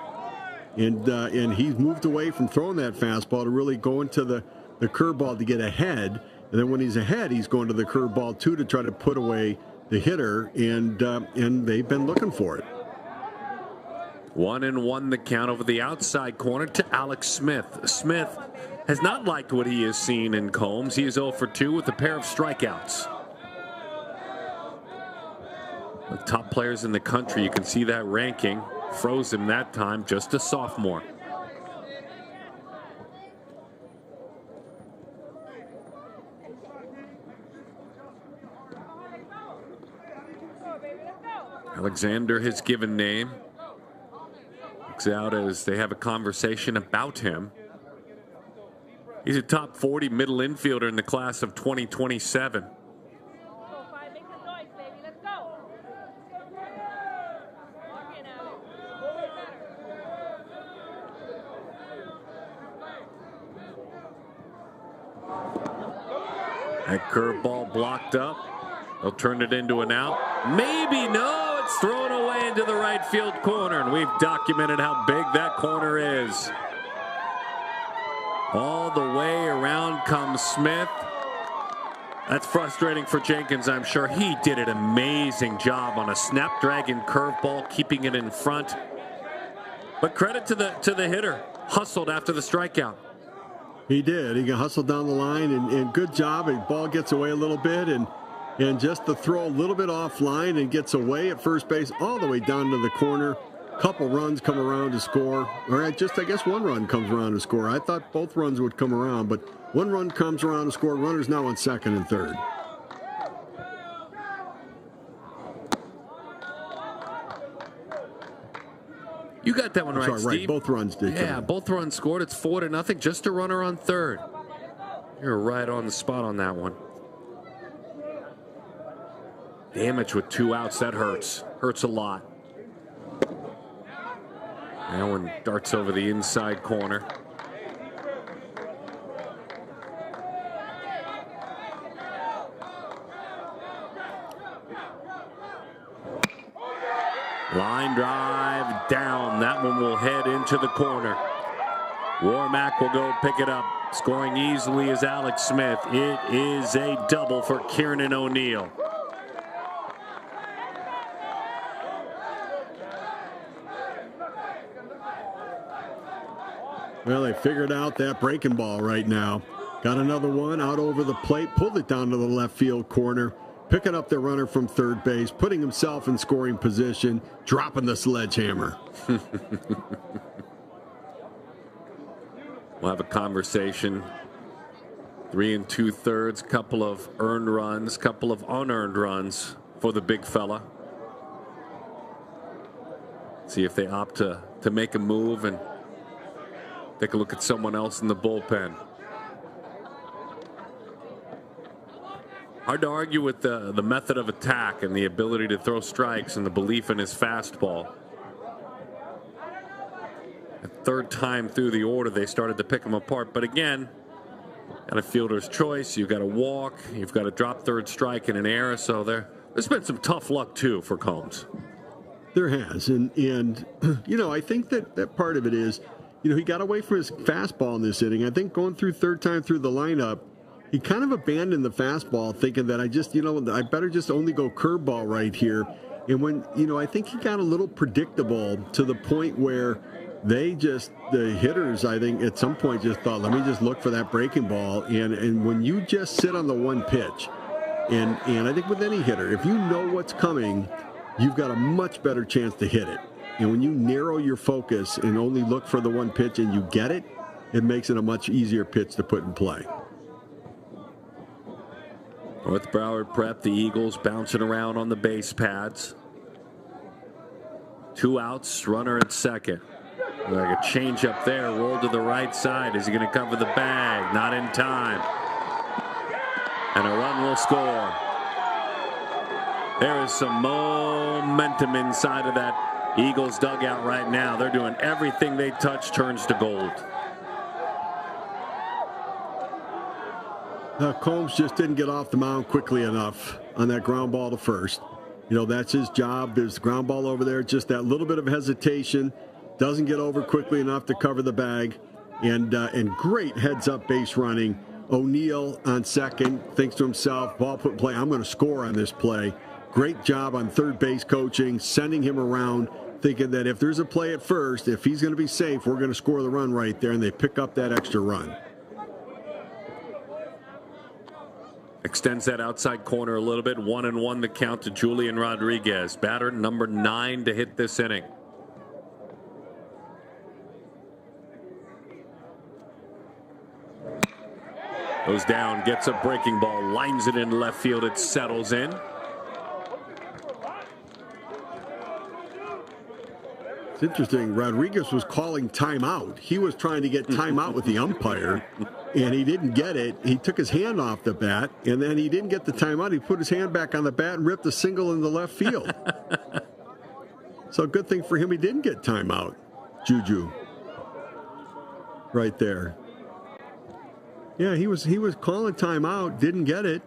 And he's moved away from throwing that fastball to really go into the curveball to get ahead. And then when he's ahead, he's going to the curveball, too, to try to put away the hitter, and they've been looking for it. 1-1 the count over the outside corner to Alex Smith. Smith has not liked what he has seen in Combs. He is 0 for 2 with a pair of strikeouts. The top players in the country, you can see that ranking. Froze him that time, just a sophomore. Alexander, his given name, looks out as they have a conversation about him. He's a top 40 middle infielder in the class of 2027. That curveball blocked up. They'll turn it into an out. Maybe no. It's thrown away into the right field corner, and we've documented how big that corner is. All the way around comes Smith. That's frustrating for Jenkins, I'm sure. He did an amazing job on a snapdragon curveball, keeping it in front. But credit to the hitter. hustled after the strikeout. He did. He got hustled down the line, and good job. The ball gets away a little bit, and just the throw a little bit offline and gets away at first base all the way down to the corner. Couple runs come around to score. Or I guess one run comes around to score. I thought both runs would come around, but one run comes around to score. Runners now on second and third. You got that one right, Steve. Right. Both runs did. Yeah, both runs scored. It's 4-0. Just a runner on third. You're right on the spot on that one. Damage with 2 outs. That hurts. Hurts a lot. That one darts over the inside corner. Line drive down. That one will head into the corner. Warmack will go pick it up. Scoring easily is Alex Smith. It is a double for Kieran O'Neill. Well, they figured out that breaking ball right now. Got another one out over the plate, pulled it down to the left field corner, picking up the runner from third base, putting himself in scoring position, dropping the sledgehammer. We'll have a conversation. 3 2/3, couple of earned runs, couple of unearned runs for the big fella. See if they opt to make a move and take a look at someone else in the bullpen. Hard to argue with the method of attack and the ability to throw strikes and the belief in his fastball. A third time through the order, they started to pick him apart. But again, got a fielder's choice. You've got to walk. You've got to drop third strike in an error. So there's been some tough luck, too, for Combs. There has. And you know, I think that part of it is, you know, he got away from his fastball in this inning. I think going through third time through the lineup, he kind of abandoned the fastball, thinking that I better just only go curveball right here. And when, you know, I think he got a little predictable to the point where the hitters, I think, at some point just thought, let me just look for that breaking ball. And when you just sit on the one pitch, and I think with any hitter, if you know what's coming, you've got a much better chance to hit it. And when you narrow your focus and only look for the one pitch and you get it, it makes it a much easier pitch to put in play. North Broward prep, the Eagles bouncing around on the base pads. 2 outs, runner at second. Like a change up there, rolled to the right side. Is he going to cover the bag? Not in time. And a run will score. There is some momentum inside of that Eagles dugout right now. They're doing everything they touch turns to gold. Combs just didn't get off the mound quickly enough on that ground ball to first. You know, that's his job. There's the ground ball over there, just that little bit of hesitation. Doesn't get over quickly enough to cover the bag. And great heads-up base running. O'Neill on second thinks to himself, ball put in play, I'm going to score on this play. Great job on third base coaching, sending him around, thinking that if there's a play at first, if he's going to be safe, we're going to score the run right there, and they pick up that extra run. Extends that outside corner a little bit. 1-1 the count to Julian Rodriguez. Batter number 9 to hit this inning. Goes down, gets a breaking ball, lines it in left field. It settles in. It's interesting. Rodriguez was calling timeout. He was trying to get timeout with the umpire, and he didn't get it. He took his hand off the bat, and then he didn't get the timeout. He put his hand back on the bat and ripped a single in the left field. So good thing for him he didn't get timeout. Juju. Right there. Yeah, he was calling timeout, didn't get it.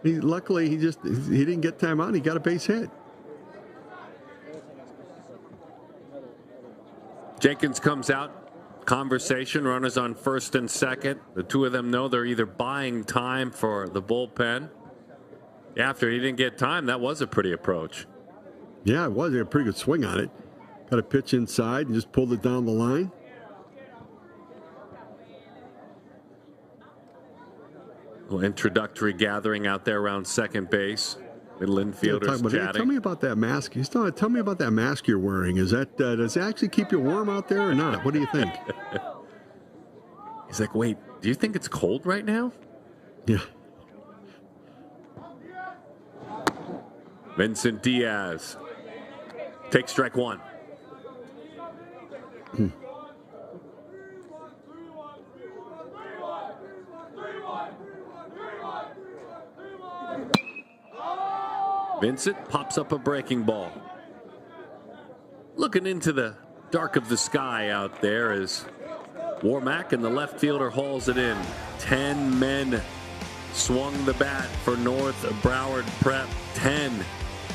Luckily he didn't get timeout. He got a base hit. Jenkins comes out. Conversation. Runners on first and second. The two of them know they're either buying time for the bullpen. After he didn't get time, that was a pretty approach. Yeah, it was. He had a pretty good swing on it. Got a pitch inside and just pulled it down the line. Little introductory gathering out there around second base. Middle infielders chatting. Hey, tell me about that mask. Tell me about that mask you're wearing. Is that does it actually keep you warm out there or not? What do you think? He's like, wait, do you think it's cold right now? Yeah. Vincent Diaz takes strike one. Vincent pops up a breaking ball. Looking into the dark of the sky out there as Warmack and the left fielder hauls it in. 10 men swung the bat for North Broward Prep. 10.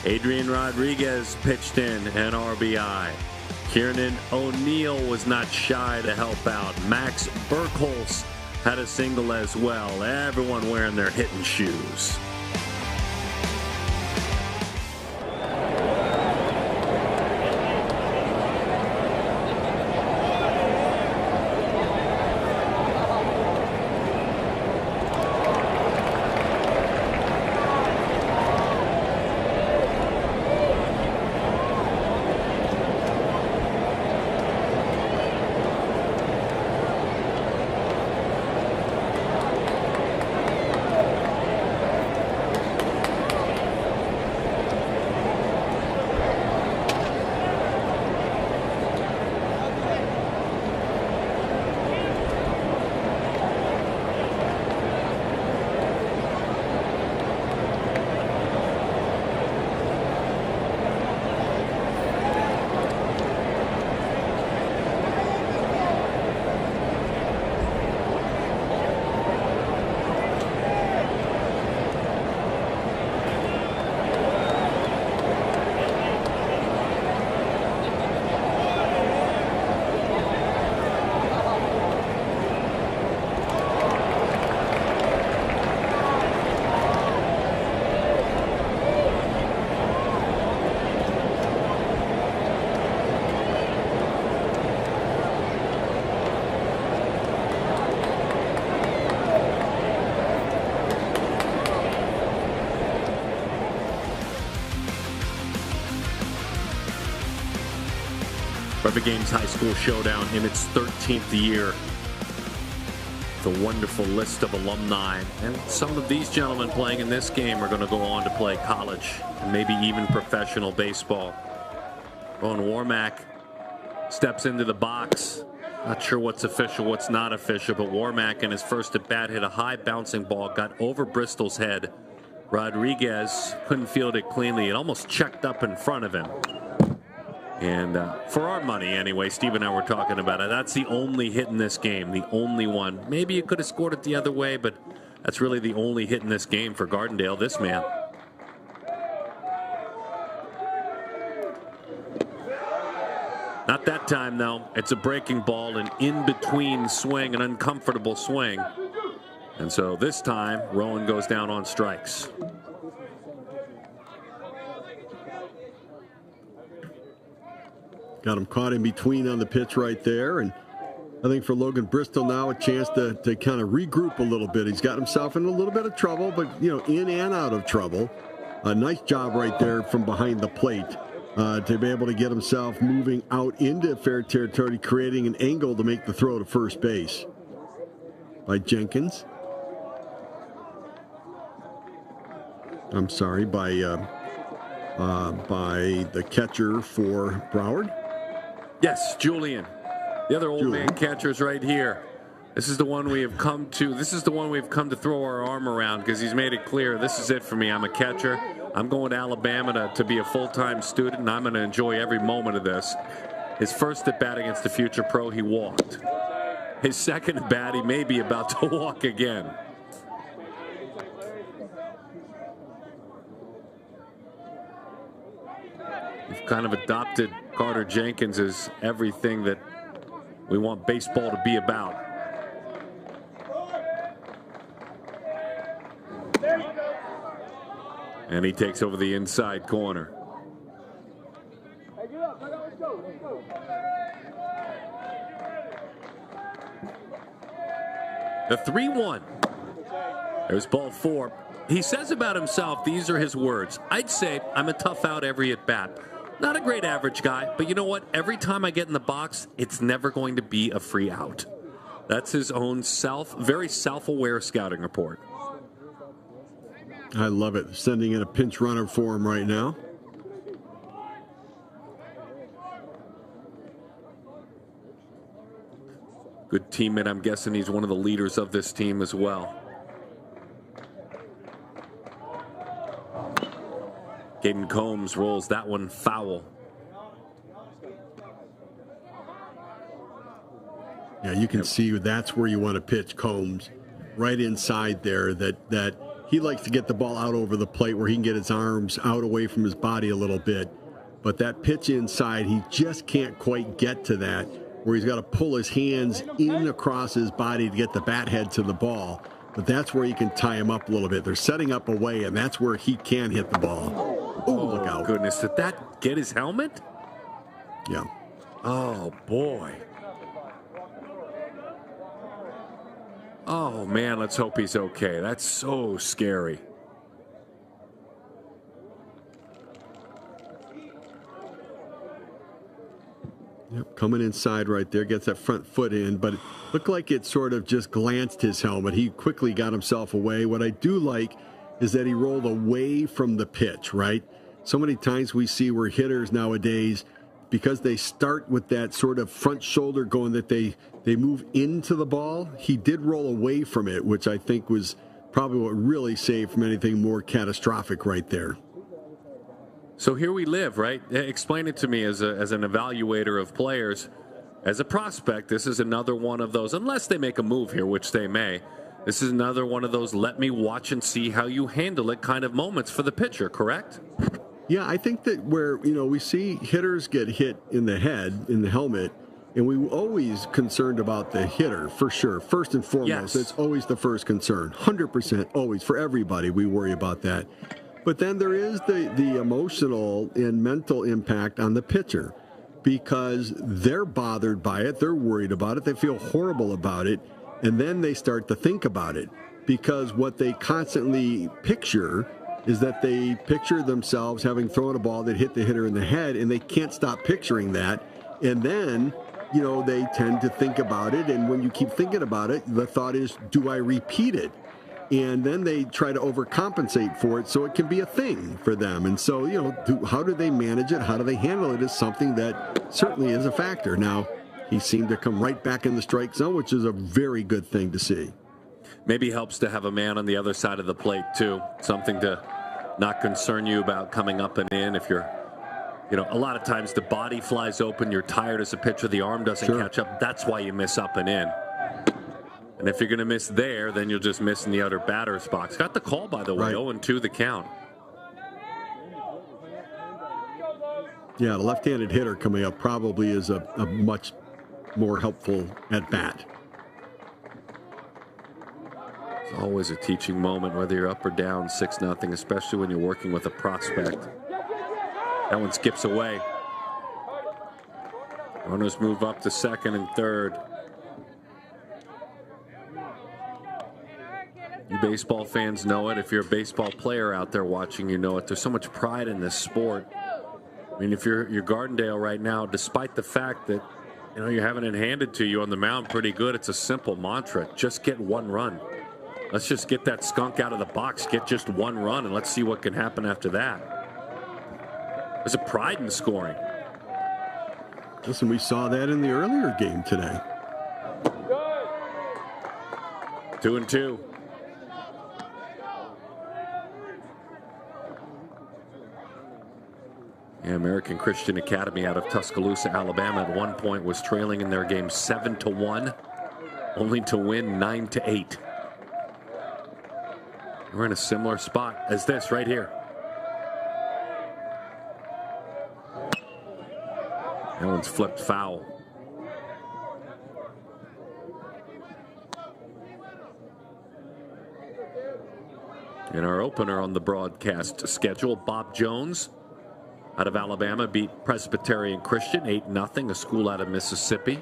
Adrian Rodriguez pitched in an RBI. Kieran O'Neill was not shy to help out. Max Burkholz had a single as well. Everyone wearing their hitting shoes. Perfect Games High School Showdown in its 13th year. The wonderful list of alumni, and some of these gentlemen playing in this game are going to go on to play college and maybe even professional baseball. Ron Warmack steps into the box. Not sure what's official, what's not official, but Warmack in his first at bat hit a high bouncing ball, got over Bristol's head. Rodriguez couldn't field it cleanly. It almost checked up in front of him. And for our money, anyway, Steve and I were talking about it. That's the only hit in this game, the only one. Maybe you could have scored it the other way, but that's really the only hit in this game for Gardendale, this man. Not that time, though. It's a breaking ball, an in-between swing, an uncomfortable swing. And so this time, Rowan goes down on strikes. Got him caught in between on the pitch right there. And I think for Logan Bristol now a chance to kind of regroup a little bit. He's got himself in a little bit of trouble, but, you know, in and out of trouble. A nice job right there from behind the plate to be able to get himself moving out into fair territory, creating an angle to make the throw to first base by Jenkins. I'm sorry, by the catcher for Broward. Yes, Julian. The other old man catcher's right here. This is the one we have come to. This is the one we've come to throw our arm around because he's made it clear. This is it for me. I'm a catcher. I'm going to Alabama to be a full-time student, and I'm going to enjoy every moment of this. His first at bat against the future pro, he walked. His second at bat, he may be about to walk again. We've kind of adopted Carter Jenkins as everything that we want baseball to be about. And he takes over the inside corner. The 3-1. There's ball 4. He says about himself, these are his words: "I'd say I'm a tough out every at bat. Not a great average guy, but you know what? Every time I get in the box, it's never going to be a free out." That's his own very self-aware scouting report. I love it. Sending in a pinch runner for him right now. Good teammate. I'm guessing he's one of the leaders of this team as well. Caden Combs rolls that one foul. Yeah, you can see that's where you want to pitch Combs, right inside there. That he likes to get the ball out over the plate where he can get his arms out away from his body a little bit. But that pitch inside, he just can't quite get to that, where he's got to pull his hands in across his body to get the bat head to the ball. But that's where you can tie him up a little bit. They're setting up away, and that's where he can hit the ball. Oh, look out. Goodness, did that get his helmet? Yeah. Oh, boy. Oh, man, let's hope he's okay. That's so scary. Yep, coming inside right there, gets that front foot in, but it looked like it sort of just glanced his helmet. He quickly got himself away. What I do like is that he rolled away from the pitch, right? So many times we see where hitters nowadays, because they start with that sort of front shoulder going, that they move into the ball. He did roll away from it, which I think was probably what really saved from anything more catastrophic right there. So here we live, right? Explain it to me as an evaluator of players. As a prospect, this is another one of those, unless they make a move here, which they may, this is another one of those let me watch and see how you handle it kind of moments for the pitcher, correct? Yeah, I think that where, we see hitters get hit in the head, in the helmet, and we're always concerned about the hitter, for sure. First and foremost, yes. It's always the first concern. 100% always, for everybody, we worry about that. But then there is the emotional and mental impact on the pitcher, because they're bothered by it, they're worried about it, they feel horrible about it, and then they start to think about it, because what they constantly picture is that they picture themselves having thrown a ball that hit the hitter in the head, and they can't stop picturing that. And then, they tend to think about it, and when you keep thinking about it, the thought is, do I repeat it? And then they try to overcompensate for it so it can be a thing for them. And so, how do they manage it? How do they handle it is something that certainly is a factor. Now, he seemed to come right back in the strike zone, which is a very good thing to see. Maybe helps to have a man on the other side of the plate, too. Something to not concern you about coming up and in. If you're, a lot of times the body flies open, you're tired as a pitcher, the arm doesn't catch up. That's why you miss up and in. And if you're going to miss there, then you'll just miss in the other batter's box. Got the call, by the way, 0-2 the count. Yeah, the left-handed hitter coming up probably is a much more helpful at bat. It's always a teaching moment, whether you're up or down 6-0, especially when you're working with a prospect. That one skips away. Runners move up to second and third. You baseball fans know it. If you're a baseball player out there watching, you know it. There's so much pride in this sport. I mean, if you're Gardendale right now, despite the fact that you're having it handed to you on the mound pretty good, it's a simple mantra: just get one run. Let's just get that skunk out of the box, get just one run, and let's see what can happen after that. There's a pride in scoring. Listen, we saw that in the earlier game today. 2-2. Yeah, American Christian Academy out of Tuscaloosa, Alabama, at one point was trailing in their game 7-1, only to win 9-8. We're in a similar spot as this right here. That one's flipped foul. In our opener on the broadcast schedule, Bob Jones out of Alabama beat Presbyterian Christian 8-0, a school out of Mississippi.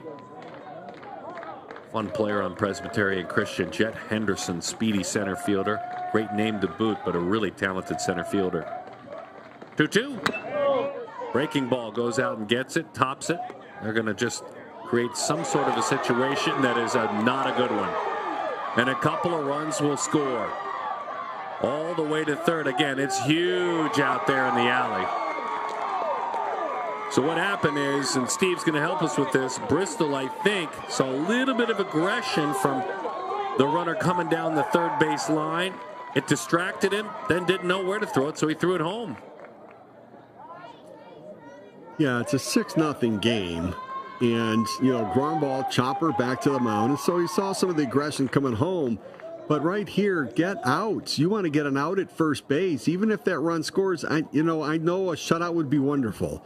One player on Presbyterian Christian, Jet Henderson, speedy center fielder. Great name to boot, but a really talented center fielder. 2-2. Breaking ball goes out and gets it, tops it. They're going to just create some sort of a situation that is not a good one. And a couple of runs will score. All the way to third. Again, it's huge out there in the alley. So what happened is, and Steve's going to help us with this, Bristol, I think, saw a little bit of aggression from the runner coming down the third base line. It distracted him, then didn't know where to throw it, so he threw it home. Yeah, it's a 6-0 game. And, ground ball, chopper back to the mound. And so he saw some of the aggression coming home. But right here, get outs. You want to get an out at first base. Even if that run scores, I know a shutout would be wonderful.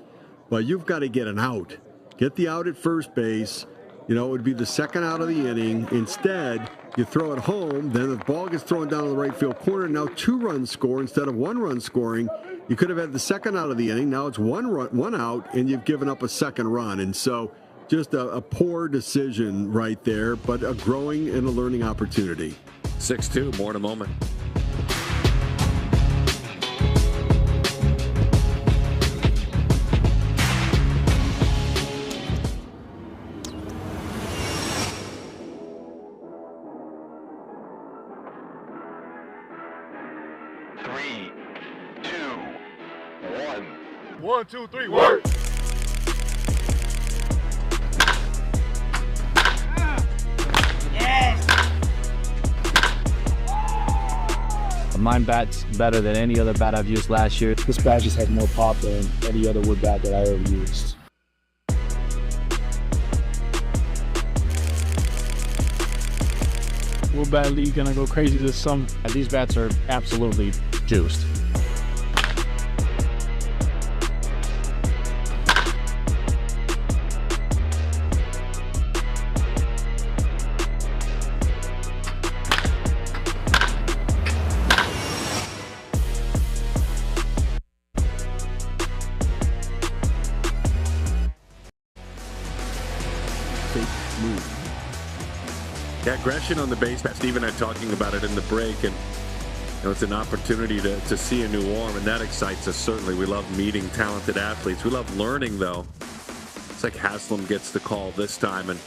But you've got to get an out. Get the out at first base. It would be the second out of the inning. Instead, you throw it home. Then the ball gets thrown down to the right field corner. Now 2 runs score instead of 1 run scoring. You could have had the second out of the inning. Now it's 1 out, and you've given up a second run. And so just a poor decision right there, but a growing and a learning opportunity. 6-2, more in a moment. Three, two, one. 1, 2, 3, work. Mine bat's better than any other bat I've used last year. This bat just has more pop than any other wood bat that I ever used. Wood bat league gonna go crazy this summer. These bats are absolutely juiced. Aggression on the base. Steve and I talking about it in the break, and it's an opportunity to see a new arm, and that excites us certainly. We love meeting talented athletes. We love learning, though. It's like Haslam gets the call this time, and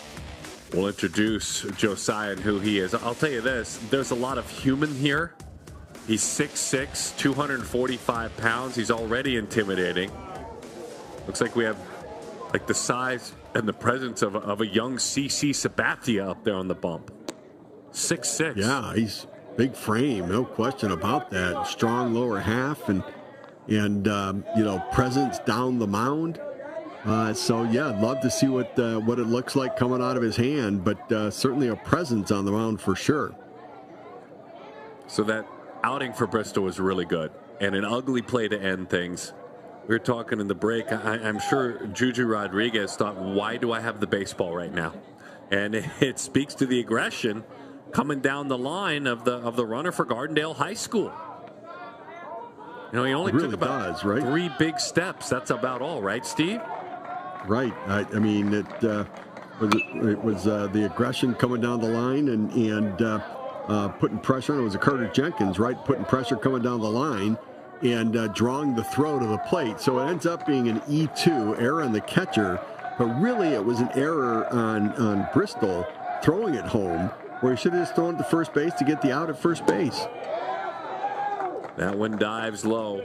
we'll introduce Josiah and who he is. I'll tell you this, there's a lot of human here. He's 6'6", 245 pounds. He's already intimidating. Looks like we have like the size and the presence of a young CC Sabathia up there on the bump. 6'6". Yeah, he's big frame, no question about that. Strong lower half and presence down the mound. So yeah, I'd love to see what it looks like coming out of his hand, but certainly a presence on the mound for sure. So that outing for Bristol was really good, and an ugly play to end things. We were talking in the break. I'm sure Juju Rodriguez thought, why do I have the baseball right now? And it speaks to the aggression coming down the line of the runner for Gardendale High School. He only took about 3 big steps. That's about all, right, Steve? Right. I mean, it was the aggression coming down the line and putting pressure on. It was a Carter Jenkins, right, putting pressure coming down the line and drawing the throw to the plate. So it ends up being an E2, error on the catcher, but really it was an error on Bristol throwing it home, where he should have just thrown it to first base to get the out at first base. That one dives low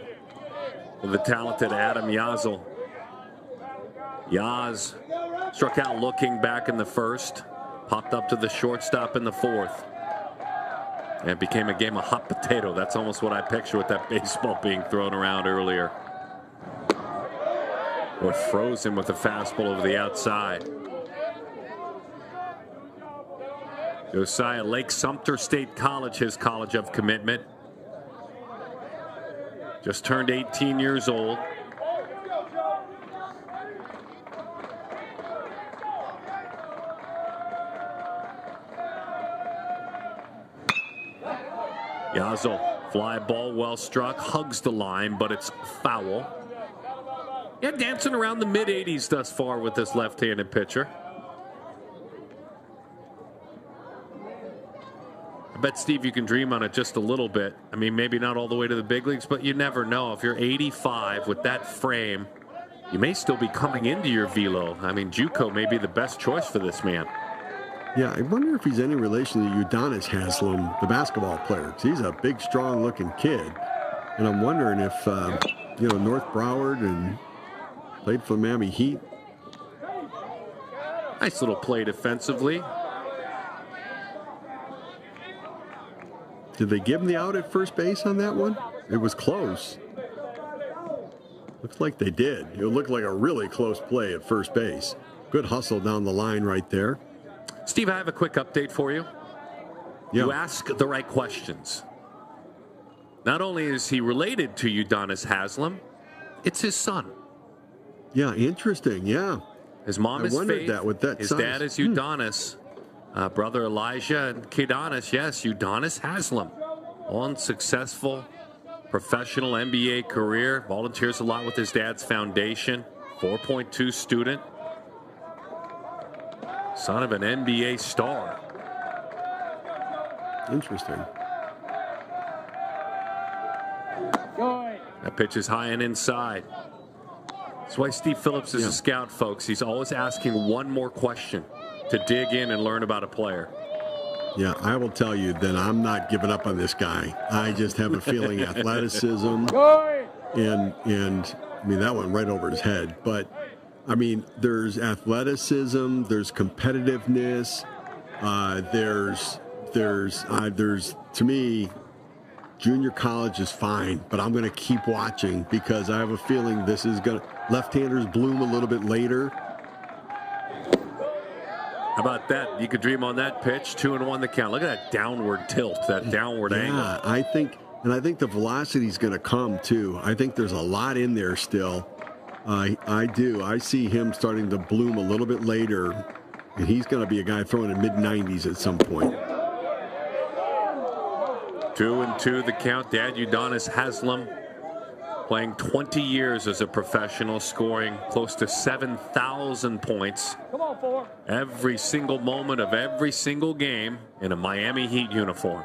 with the talented Adam Yazzel. Yaz struck out looking back in the first, popped up to the shortstop in the fourth. And it became a game of hot potato. That's almost what I picture with that baseball being thrown around earlier. Or froze him with a fastball over the outside. Josiah, Lake Sumter State College, his college of commitment. Just turned 18 years old. Yazzel, fly ball well struck, hugs the line, but it's foul. Yeah, dancing around the mid-80s thus far with this left-handed pitcher. I bet, Steve, you can dream on it just a little bit. I mean, maybe not all the way to the big leagues, but you never know. If you're 85 with that frame, you may still be coming into your velo. I mean, JUCO may be the best choice for this man. Yeah, I wonder if he's any relation to Udonis Haslem, the basketball player. 'Cause he's a big, strong-looking kid. And I'm wondering if, North Broward and played for the Miami Heat. Nice little play defensively. Did they give him the out at first base on that one? It was close. Looks like they did. It looked like a really close play at first base. Good hustle down the line right there. Steve, I have a quick update for you. Yeah. You ask the right questions. Not only is he related to Udonis Haslem, it's his son. Yeah, interesting. Yeah. His mom is wondered Faith. that with that His size. dad is Udonis. Brother Elijah and Kedonis. Yes, Udonis Haslem. Unsuccessful professional NBA career. Volunteers a lot with his dad's foundation. 4.2 student. Son of an NBA star. Interesting. That pitch is high and inside. That's why Steve Phillips is a scout, folks. He's always asking one more question to dig in and learn about a player. Yeah, I will tell you that I'm not giving up on this guy. I just have a feeling athleticism and I mean, that went right over his head. But I mean, there's athleticism, there's competitiveness, there's to me, junior college is fine, but I'm going to keep watching because I have a feeling this is going to left-handers bloom a little bit later. How about that? You could dream on that pitch. 2-1 the count. Look at that downward tilt, that downward angle. Yeah, I think the velocity is going to come too. I think there's a lot in there still. I do. I see him starting to bloom a little bit later, and he's going to be a guy throwing in mid-90s at some point. 2-2 the count. Dad Udonis Haslem playing 20 years as a professional, scoring close to 7,000 points every single moment of every single game in a Miami Heat uniform.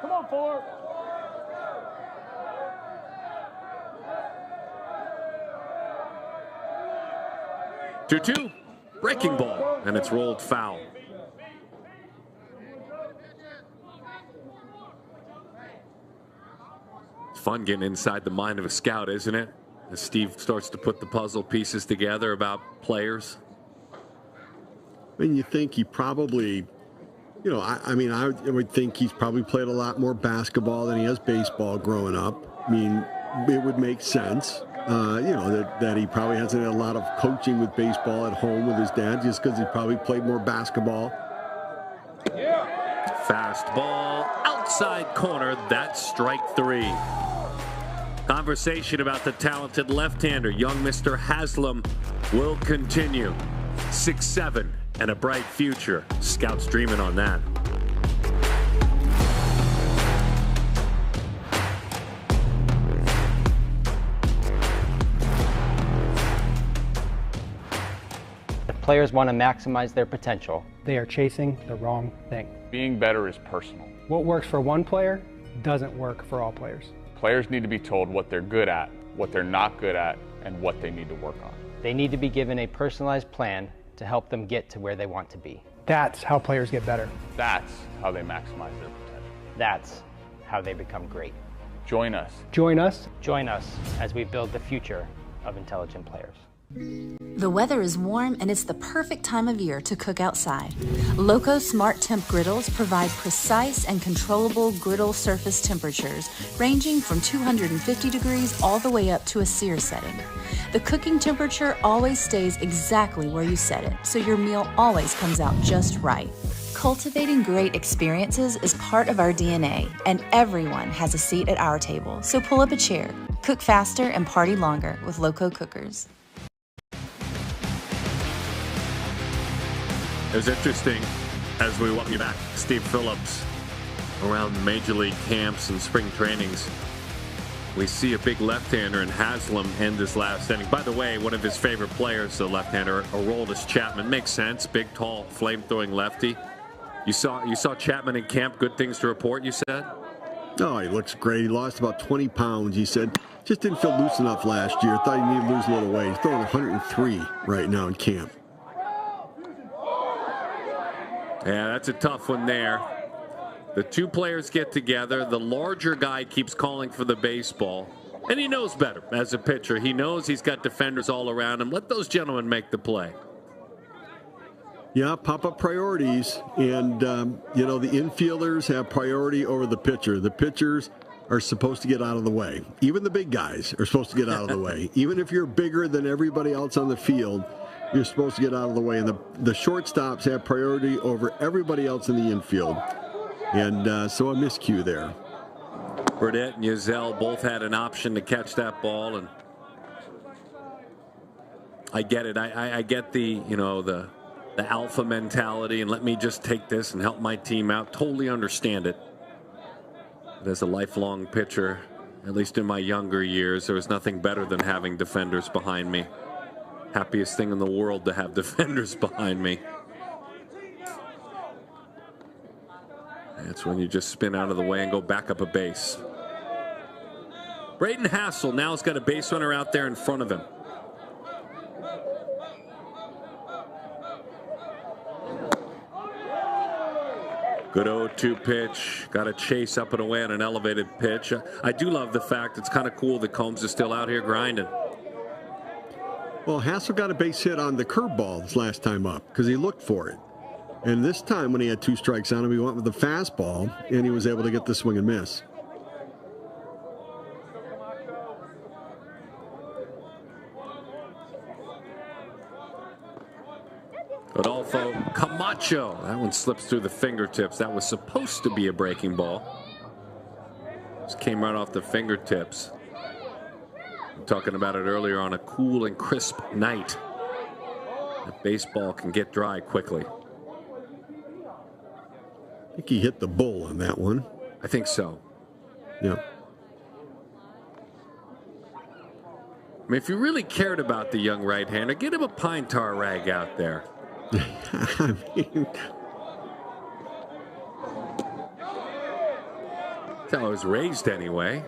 Come on, Ford. 2-2, breaking ball, and it's rolled foul. It's fun getting inside the mind of a scout, isn't it? As Steve starts to put the puzzle pieces together about players. I mean, you think he probably, I would think he's probably played a lot more basketball than he has baseball growing up. I mean, it would make sense, that he probably hasn't had a lot of coaching with baseball at home with his dad just because he probably played more basketball. Fastball, outside corner, that's strike 3. Conversation about the talented left-hander, young Mr. Haslem, will continue. 6'7" and a bright future. Scouts dreaming on that. If players want to maximize their potential, they are chasing the wrong thing. Being better is personal. What works for one player doesn't work for all players. Players need to be told what they're good at, what they're not good at, and what they need to work on. They need to be given a personalized plan to help them get to where they want to be. That's how players get better. That's how they maximize their potential. That's how they become great. Join us. Join us. Join us as we build the future of intelligent players. The weather is warm and it's the perfect time of year to cook outside. Loco Smart Temp griddles provide precise and controllable griddle surface temperatures ranging from 250 degrees all the way up to a sear setting. The cooking temperature always stays exactly where you set it, so your meal always comes out just right. Cultivating great experiences is part of our DNA, and everyone has a seat at our table, so pull up a chair. Cook faster and party longer with Loco Cookers. It was interesting as we welcome you back, Steve Phillips, around the major league camps and spring trainings. We see a big left-hander in Haslem end his last inning. By the way, one of his favorite players, the left-hander, Aroldis Chapman. Makes sense. Big, tall, flame-throwing lefty. You saw Chapman in camp. Good things to report, you said? Oh, he looks great. He lost about 20 pounds. He said just didn't feel loose enough last year. Thought he needed to lose a little weight. He's throwing 103 right now in camp. Yeah, that's a tough one there. The two players get together. The larger guy keeps calling for the baseball. And he knows better as a pitcher. He knows he's got defenders all around him. Let those gentlemen make the play. Yeah, pop-up priorities. And, you know, the infielders have priority over the pitcher. The pitchers are supposed to get out of the way. Even the big guys are supposed to get out of the way. Even if you're bigger than everybody else on the field, you're supposed to get out of the way. And the shortstops have priority over everybody else in the infield. And so a miscue there. Burdette and Yazell both had an option to catch that ball. And I get it. I get the, you know, the alpha mentality and let me just take this and help my team out. Totally understand it. But as a lifelong pitcher, at least in my younger years, there was nothing better than having defenders behind me. Happiest thing in the world to have defenders behind me. That's when you just spin out of the way and go back up a base. Braden Hassel now has got a base runner out there in front of him. Good 0-2 pitch. Got a chase up and away on an elevated pitch. I do love the fact it's kind of cool that Combs is still out here grinding. Well, Hassel got a base hit on the curveball this last time up because he looked for it. And this time when he had 2 strikes on him, he went with the fastball, and he was able to get the swing and miss. Rodolfo Camacho. That one slips through the fingertips. That was supposed to be a breaking ball. Just came right off the fingertips. I'm talking about it earlier on a cool and crisp night. That baseball can get dry quickly. I think he hit the bull on that one. I think so. Yeah. I mean, if you really cared about the young right-hander, get him a pine tar rag out there. I mean, that's how I was raised anyway.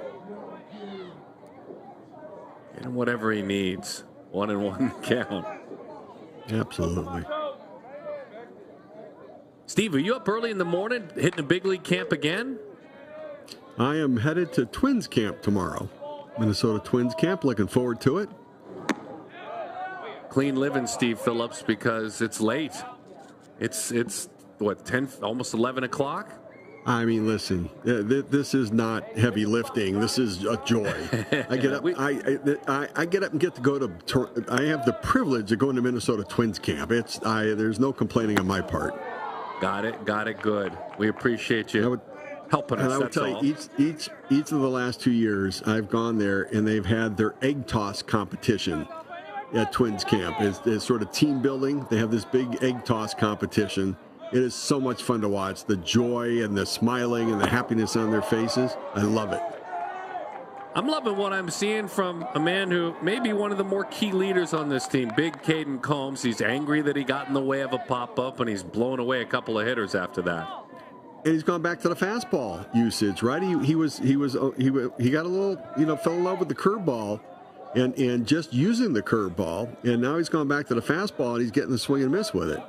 Get him whatever he needs. 1-1 count. Absolutely. Steve, are you up early in the morning hitting a big league camp again? I am headed to Twins camp tomorrow. Minnesota Twins camp. Looking forward to it. Clean living, Steve Phillips, because it's late. It's what, 10, almost 11 o'clock? I mean, listen, this is not heavy lifting. This is a joy. I get up. I get up and get to go to. I have the privilege of going to Minnesota Twins camp. There's no complaining on my part. Got it. Good. We appreciate you helping us. And I would tell you, each of the last 2 years, I've gone there and they've had their egg toss competition at Twins camp. It's sort of team building. They have this big egg toss competition. It is so much fun to watch. The joy and the smiling and the happiness on their faces. I love it. I'm loving what I'm seeing from a man who may be one of the more key leaders on this team, Big Caden Combs. He's angry that he got in the way of a pop-up, and he's blown away a couple of hitters after that. And he's gone back to the fastball usage, right? He got a little, fell in love with the curveball and just using the curveball, and now he's gone back to the fastball and he's getting the swing and miss with it.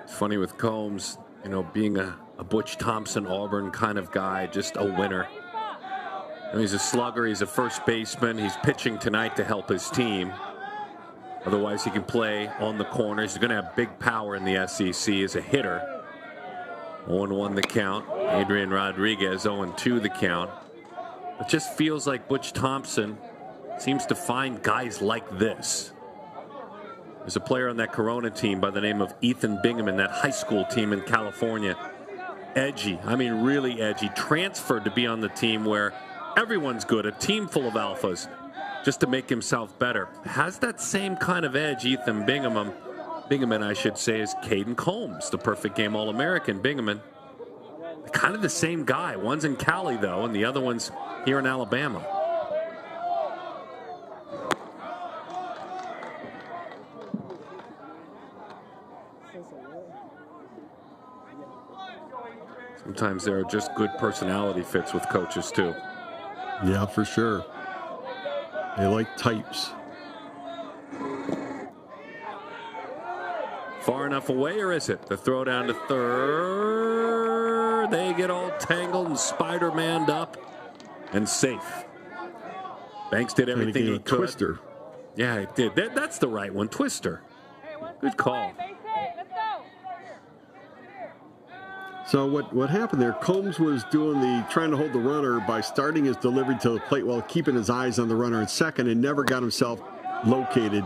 It's funny with Combs, being a Butch Thompson, Auburn kind of guy, just a winner. He's a slugger. He's a first baseman. He's pitching tonight to help his team. Otherwise, he can play on the corners. He's going to have big power in the SEC as a hitter. 0-1 the count. Adrian Rodriguez 0-2 the count. It just feels like Butch Thompson seems to find guys like this. There's a player on that Corona team by the name of Ethan Bingaman, that high school team in California. Edgy. I mean, really edgy. Transferred to be on the team where everyone's good, a team full of alphas, just to make himself better. Has that same kind of edge, Ethan Bingaman, I should say, is Caden Combs, the perfect game All-American. Bingaman, kind of the same guy. One's in Cali, though, and the other one's here in Alabama. Sometimes there are just good personality fits with coaches, too. Yeah, for sure. They like types. Far enough away, or is it? The throw down to third. They get all tangled and Spider-Man'd up and safe. Banks did everything he could. Twister. Yeah, he did. That's the right one. Twister. Good call. So what happened there, Combs was trying to hold the runner by starting his delivery to the plate while keeping his eyes on the runner at second, and never got himself located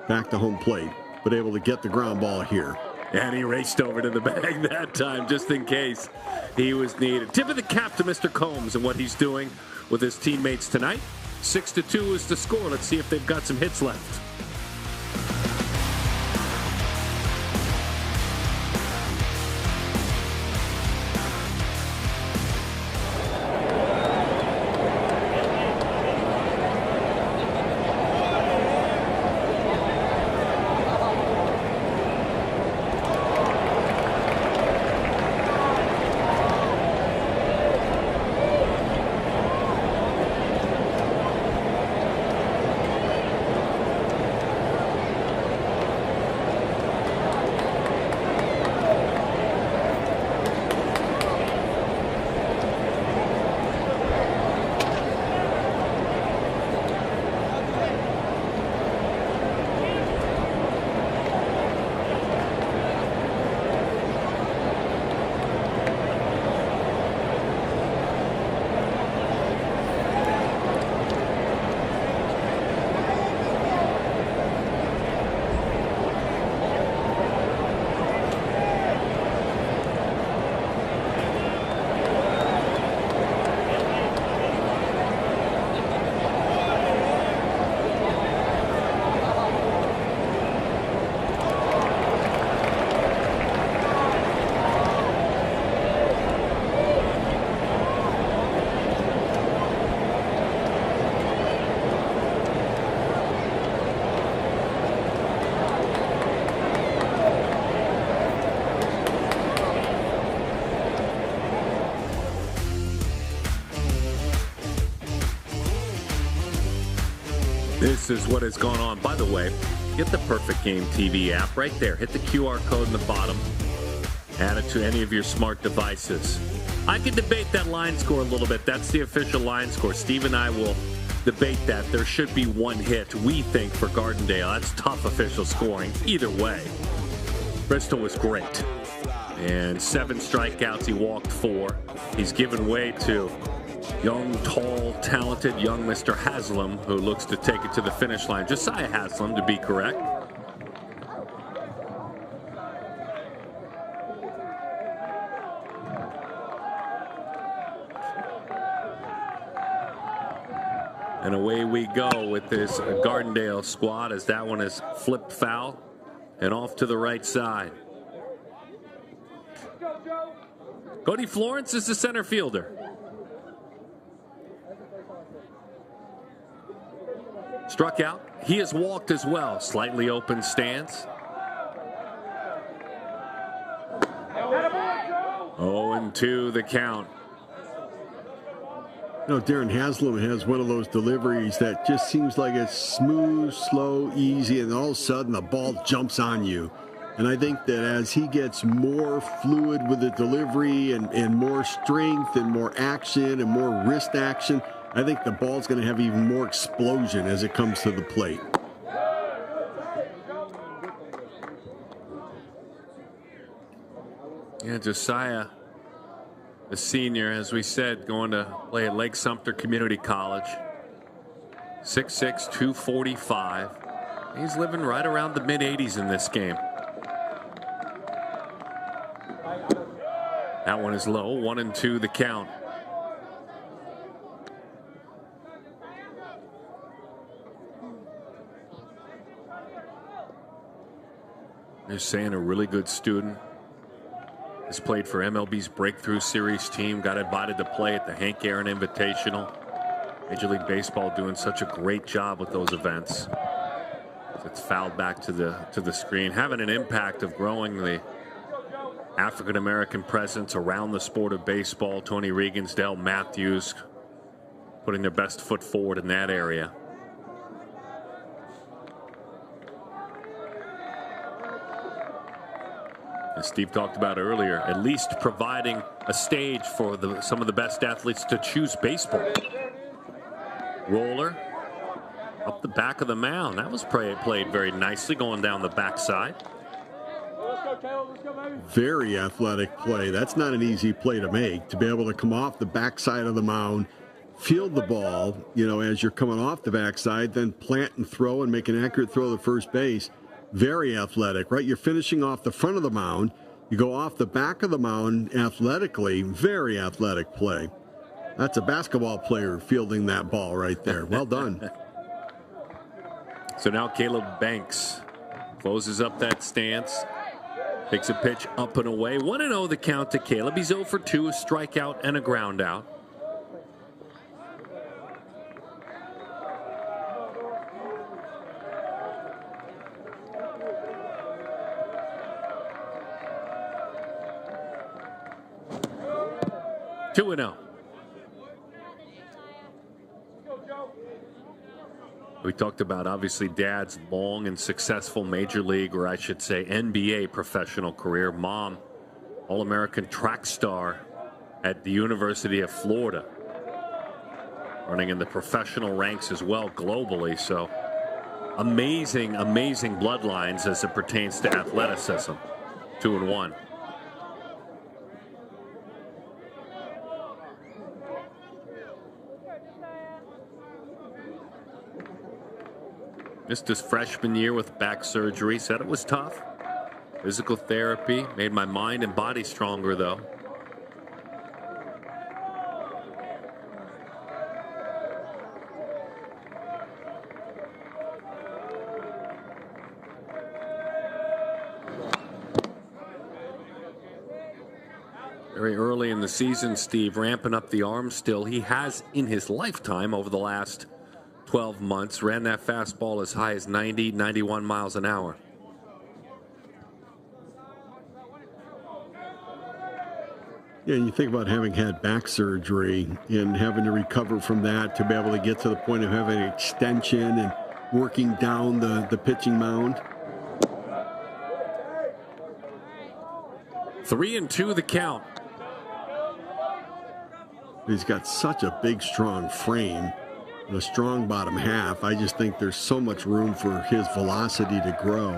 back to home plate, but able to get the ground ball here. And he raced over to the bag that time just in case he was needed. Tip of the cap to Mr. Combs and what he's doing with his teammates tonight. 6-2 is the score. Let's see if they've got some hits left. This is what has gone on. By the way, get the Perfect Game TV app right there. Hit the QR code in the bottom. Add it to any of your smart devices. I can debate that line score a little bit. That's the official line score. Steve and I will debate that. There should be one hit, we think, for Gardendale. That's tough official scoring. Either way, Bristol was great. And 7 strikeouts. He walked 4. He's given way to young, tall, talented, young Mr. Haslam, who looks to take it to the finish line. Josiah Haslam, to be correct. And away we go with this Gardendale squad as that one is flipped foul and off to the right side. Cody Florence is the center fielder. Struck out. He has walked as well. Slightly open stance. 0-2 the count. You know, Darren Haslam has one of those deliveries that just seems like it's smooth, slow, easy, and all of a sudden the ball jumps on you. And I think that as he gets more fluid with the delivery and more strength and more action and more wrist action, I think the ball's going to have even more explosion as it comes to the plate. Yeah, Josiah, the senior, as we said, going to play at Lake Sumter Community College. 6'6", 245. He's living right around the mid-80s in this game. That one is low. 1-2 the count. They're saying a really good student. Has played for MLB's Breakthrough Series team. Got invited to play at the Hank Aaron Invitational. Major League Baseball doing such a great job with those events. It's fouled back to the screen. Having an impact of growing the African-American presence around the sport of baseball. Tony Regans, Dale Matthews putting their best foot forward in that area. As Steve talked about earlier, at least providing a stage for some of the best athletes to choose baseball. Roller up the back of the mound. That was played very nicely going down the backside. Very athletic play. That's not an easy play to make, to be able to come off the backside of the mound, field the ball, as you're coming off the backside, then plant and throw and make an accurate throw to first base. Very athletic, right? You're finishing off the front of the mound. You go off the back of the mound athletically. Very athletic play. That's a basketball player fielding that ball right there. Well done. So now Caleb Banks closes up that stance. Takes a pitch up and away. 1-0 the count to Caleb. He's 0 for 2, a strikeout and a ground out. Two and 0. We talked about, obviously, Dad's long and successful major league, or I should say NBA professional career. Mom, All-American track star at the University of Florida. Running in the professional ranks as well globally. So amazing, amazing bloodlines as it pertains to athleticism. 2-1. Missed his freshman year with back surgery. Said it was tough. Physical therapy made my mind and body stronger, though. Very early in the season, Steve, ramping up the arm still. He has, in his lifetime, over the last 12 months, ran that fastball as high as 90, 91 miles an hour. Yeah, and you think about having had back surgery and having to recover from that to be able to get to the point of having an extension and working down the pitching mound. 3-2 the count. He's got such a big, strong frame. A strong bottom half. I just think there's so much room for his velocity to grow.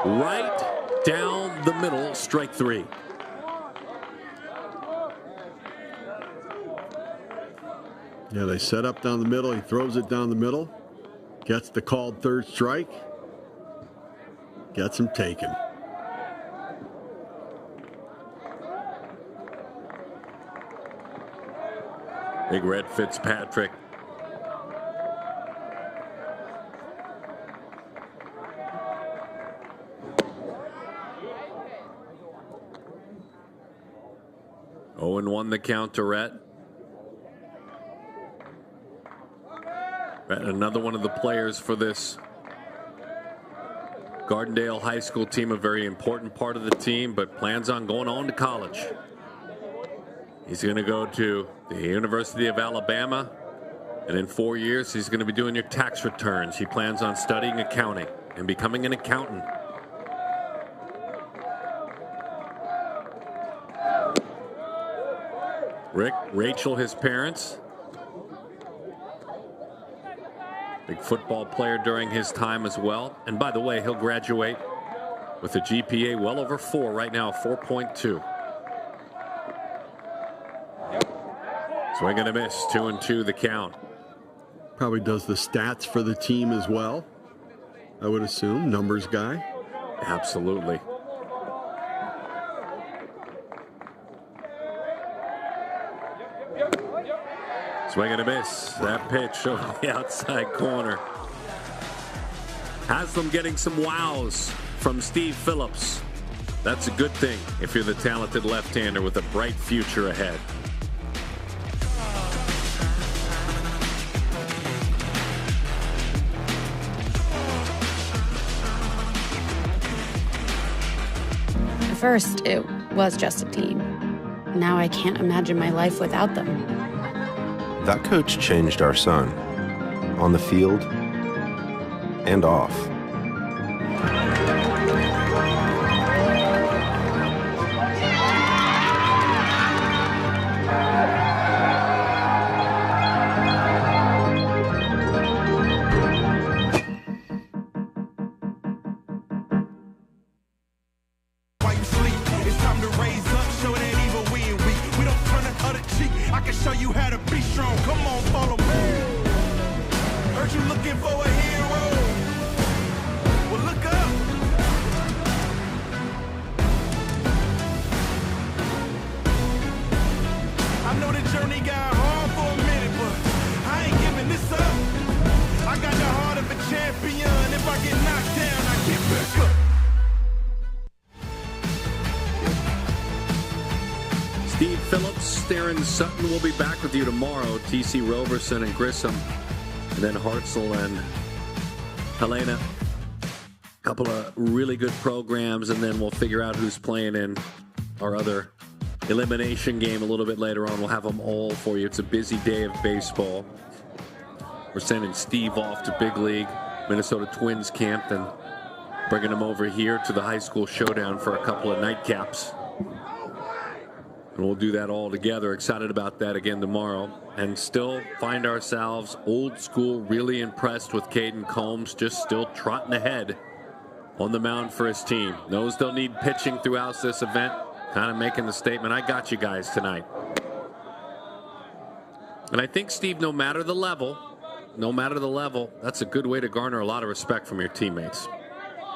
Right down the middle, strike 3. Yeah, they set up down the middle. He throws it down the middle. Gets the called third strike. Gets him taken. Big Red Fitzpatrick. Oh, and 1 the count to Rhett. Rhett, another one of the players for this Gardendale High School team, a very important part of the team, but plans on going on to college. He's going to go to the University of Alabama, and in 4 years, he's going to be doing your tax returns. He plans on studying accounting and becoming an accountant. Rachel, his parents. Big football player during his time as well. And by the way, he'll graduate with a GPA well over 4 right now, 4.2. Swing and a miss, 2-2 the count. Probably does the stats for the team as well, I would assume. Numbers guy. Absolutely. Swing and a miss. That pitch over the outside corner has them getting some wows from Steve Phillips. That's a good thing if you're the talented left-hander with a bright future ahead. first, it was just a team. Now I can't imagine my life without them. That coach changed our son, on the field and off. While you sleep, it's time to raise up, show that even we weak. We don't turn the other cheek. I can show you how to be strong. Come on, follow me. Heard you looking for a hero. Well, look up. I know the journey got hard for a minute, but I ain't giving this up. I got the heart of a champion. If I get knocked down, I get back up. Steve Phillips, Darren Sutton will be back with you tomorrow. TC Roberson and Grissom. And then Hartzell and Helena. A couple of really good programs, and then we'll figure out who's playing in our other elimination game a little bit later on. We'll have them all for you. It's a busy day of baseball. We're sending Steve off to Big League, Minnesota Twins camp, and bringing him over here to the high school showdown for a couple of nightcaps. And we'll do that all together. Excited about that again tomorrow. And still find ourselves old school, really impressed with Caden Combs, just still trotting ahead on the mound for his team. Knows they'll need pitching throughout this event. Kind of making the statement, I got you guys tonight. And I think, Steve, no matter the level, that's a good way to garner a lot of respect from your teammates.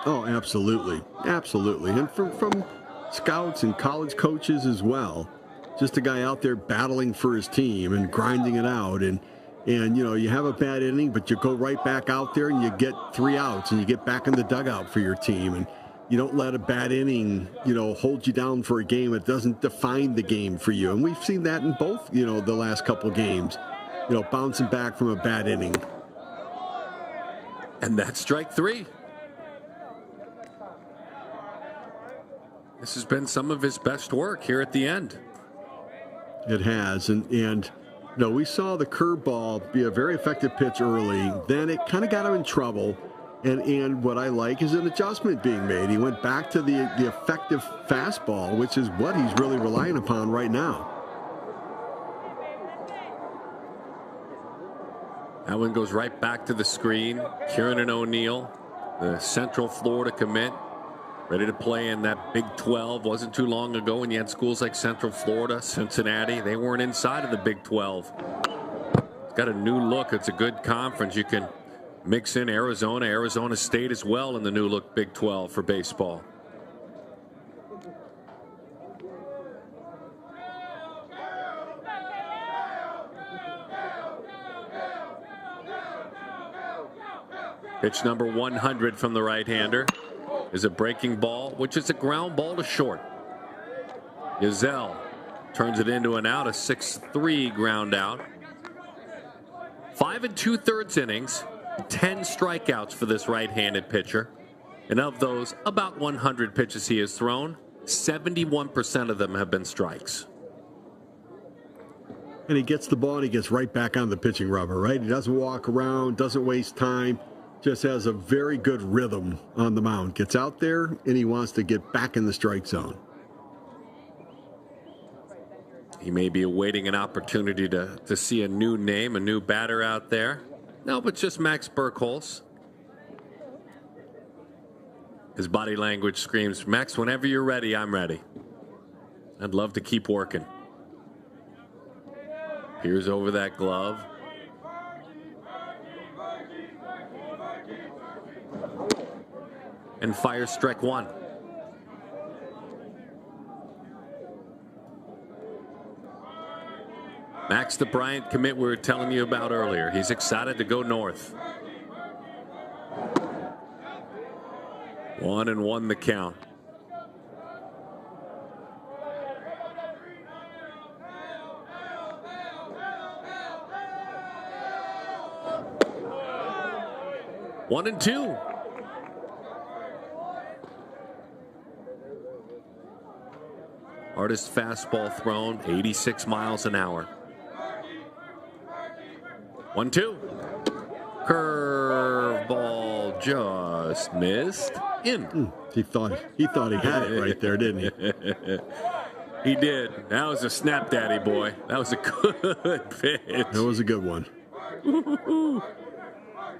Oh, absolutely. Absolutely. And from scouts and college coaches as well. Just a guy out there battling for his team and grinding it out. And you know, you have a bad inning, but you go right back out there and you get 3 outs and you get back in the dugout for your team. And you don't let a bad inning, you know, hold you down for a game. It doesn't define the game for you. And we've seen that in both, you know, the last couple of games, you know, bouncing back from a bad inning. And that's strike 3. This has been some of his best work here at the end. It has. And you know, we saw the curveball be a very effective pitch early. Then it kind of got him in trouble. And what I like is an adjustment being made. He went back to the effective fastball, which is what he's really relying upon right now. That one goes right back to the screen. Kieran O'Neill, the Central Florida commit, ready to play in that Big 12. Wasn't too long ago when you had schools like Central Florida, Cincinnati. They weren't inside of the Big 12. It's got a new look. It's a good conference. You can mix in Arizona State as well in the new look Big 12 for baseball. Pitch number 100 from the right-hander is a breaking ball, which is a ground ball to short. Gazelle turns it into an out, a 6-3 ground out. 5 2/3 innings, 10 strikeouts for this right-handed pitcher. And of those, about 100 pitches he has thrown, 71% of them have been strikes. And he gets the ball and he gets right back on the pitching rubber, right? He doesn't walk around, doesn't waste time. Just has a very good rhythm on the mound. Gets out there, and he wants to get back in the strike zone. He may be awaiting an opportunity to see a new name, a new batter out there. No, but just Max Burkholz. His body language screams, Max, whenever you're ready, I'm ready. I'd love to keep working. Here's over that glove. And fires strike 1. Max the Bryant commit we were telling you about earlier. He's excited to go north. 1-1 the count. One and two. Hardest fastball thrown, 86 miles an hour. 1-2. Curveball just missed. In. He thought he had it right there, didn't he? He did. That was a snap daddy, boy. That was a good pitch. That was a good one.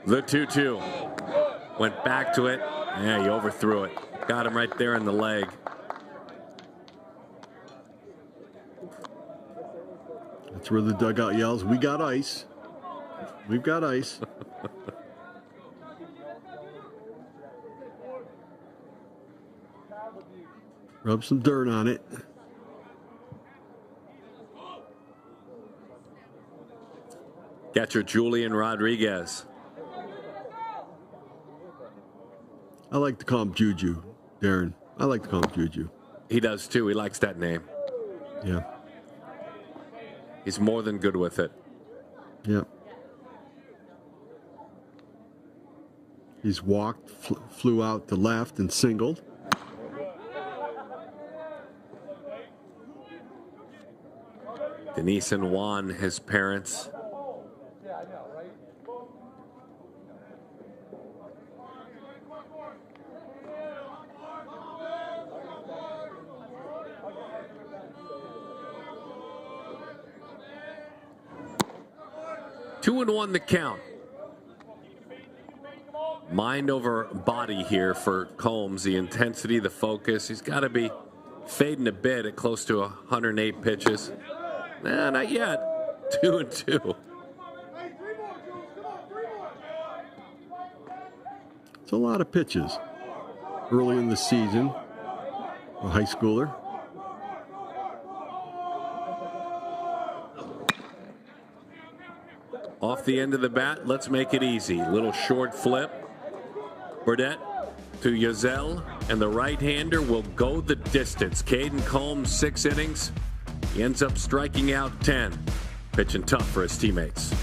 The 2-2. Went back to it. Yeah, he overthrew it. Got him right there in the leg. That's where the dugout yells, "We got ice. We've got ice." Rub some dirt on it. Catcher Julian Rodriguez. I like to call him Juju, Darren. I like to call him Juju. He does too. He likes that name. Yeah. He's more than good with it. Yeah. He's walked, flew out to left and singled. Denise and Juan, his parents. Two and one the count. Mind over body here for Combs. The intensity, the focus. He's got to be fading a bit at close to 108 pitches. Nah, not yet. 2-2. It's a lot of pitches early in the season. A high schooler. Off the end of the bat, let's make it easy. Little short flip. Burdette to Yazell, and the right-hander will go the distance. Caden Combs, 6 innings. He ends up striking out 10. Pitching tough for his teammates.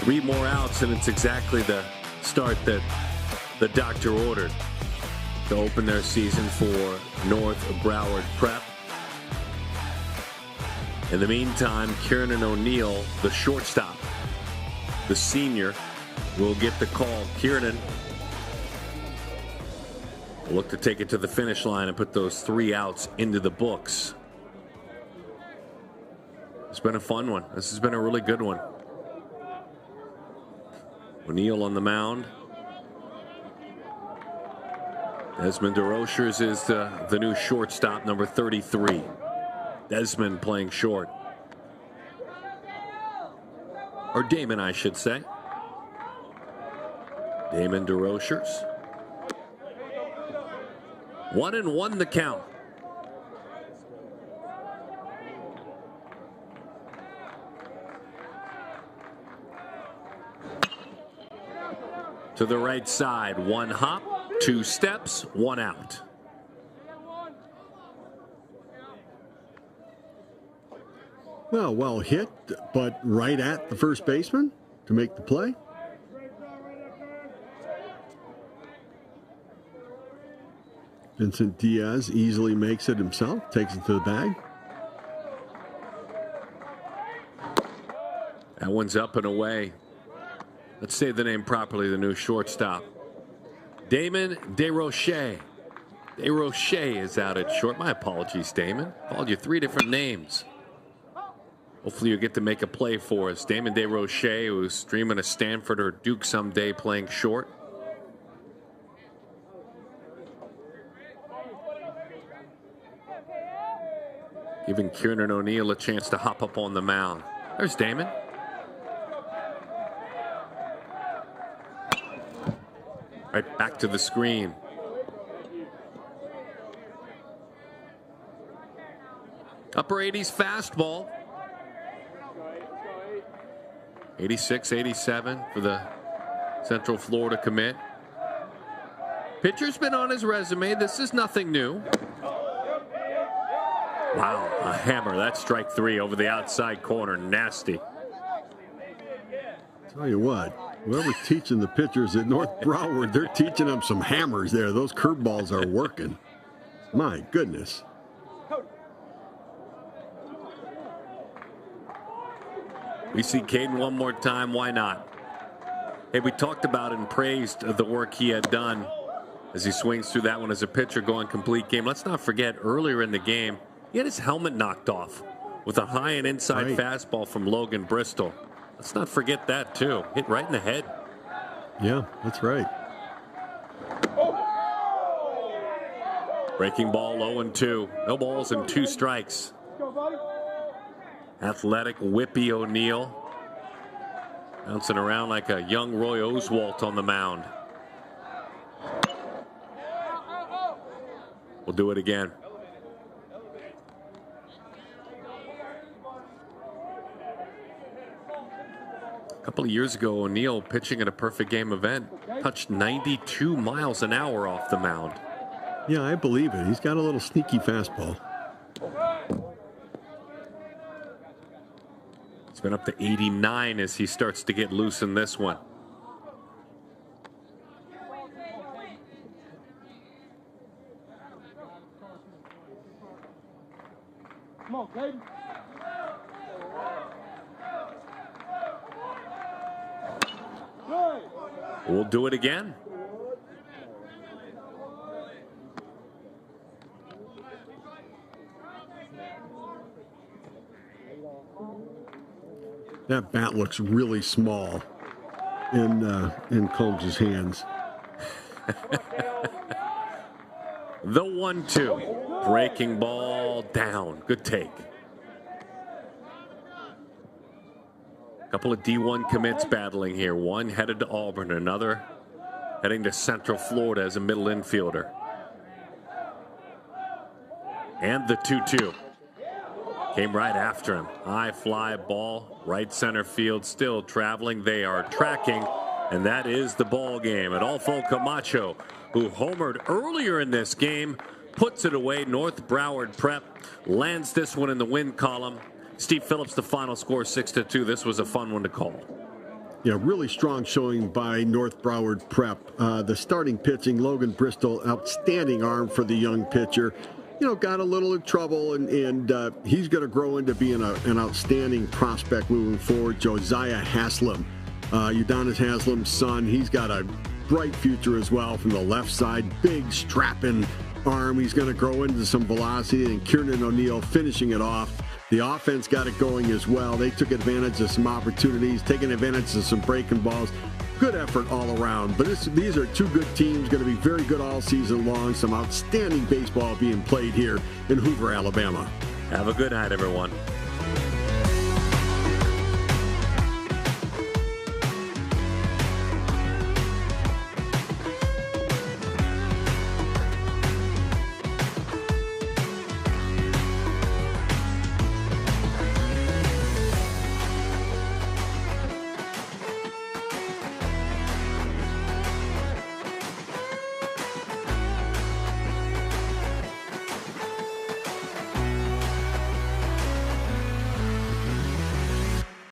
Three more outs, and it's exactly the start that the doctor ordered to open their season for North Broward Prep. In the meantime, Kieran O'Neill, the shortstop, the senior, will get the call. Kieran will look to take it to the finish line and put those 3 outs into the books. It's been a fun one. This has been a really good one. O'Neill on the mound. Desmond DeRochers is the new shortstop, number 33. Desmond playing short. Or Damon, I should say. Damon DeRochers. 1-1 the count. To the right side, one hop, 2 steps, 1 out. Well hit, but right at the first baseman to make the play. Vincent Diaz easily makes it himself, takes it to the bag. That one's up and away. Let's say the name properly, the new shortstop. Damon DeRoche. DeRoche is out at short. My apologies, Damon. Called you 3 different names. Hopefully you'll get to make a play for us. Damon DeRoche, who's dreaming of Stanford or Duke someday playing short. Giving Kieran O'Neill a chance to hop up on the mound. There's Damon. Right back to the screen. Upper 80s fastball. 86, 87 for the Central Florida commit. Pitcher's been on his resume. This is nothing new. Wow, a hammer. That's strike 3 over the outside corner. Nasty. Tell you what, whoever's teaching the pitchers at North Broward, they're teaching them some hammers there. Those curveballs are working. My goodness. We see Caden one more time. Why not? Hey, we talked about and praised the work he had done as he swings through that one as a pitcher going complete game. Let's not forget earlier in the game, he had his helmet knocked off with a high and inside fastball from Logan Bristol. Let's not forget that, too. Hit right in the head. Yeah, that's right. Breaking ball 0-2. No balls and 2 strikes. Athletic, whippy O'Neill. Bouncing around like a young Roy Oswalt on the mound. We'll do it again. A couple of years ago, O'Neill, pitching at a perfect game event, touched 92 miles an hour off the mound. Yeah, I believe it. He's got a little sneaky fastball. It's been up to 89 as he starts to get loose in this one. Come on, baby. We'll do it again. That bat looks really small in Combs' hands. The 1-2. Breaking ball down. Good take. Couple of D1 commits battling here. One headed to Auburn, another heading to Central Florida as a middle infielder. And the 2-2. Came right after him. High fly ball, right center field, still traveling. They are tracking, and that is the ball game. Adolfo Camacho, who homered earlier in this game, puts it away. North Broward Prep lands this one in the win column. Steve Phillips, the final score, 6-2. This was a fun one to call. Yeah, really strong showing by North Broward Prep. The starting pitching, Logan Bristol, outstanding arm for the young pitcher. You know, got a little in trouble, and he's going to grow into being an outstanding prospect moving forward. Josiah Haslam, Udonis Haslam's son, he's got a bright future as well from the left side. Big, strapping arm. He's going to grow into some velocity, and Kieran O'Neill finishing it off. The offense got it going as well. They took advantage of some opportunities, taking advantage of some breaking balls. Good effort all around. But these are 2 good teams, going to be very good all season long. Some outstanding baseball being played here in Hoover, Alabama. Have a good night, everyone.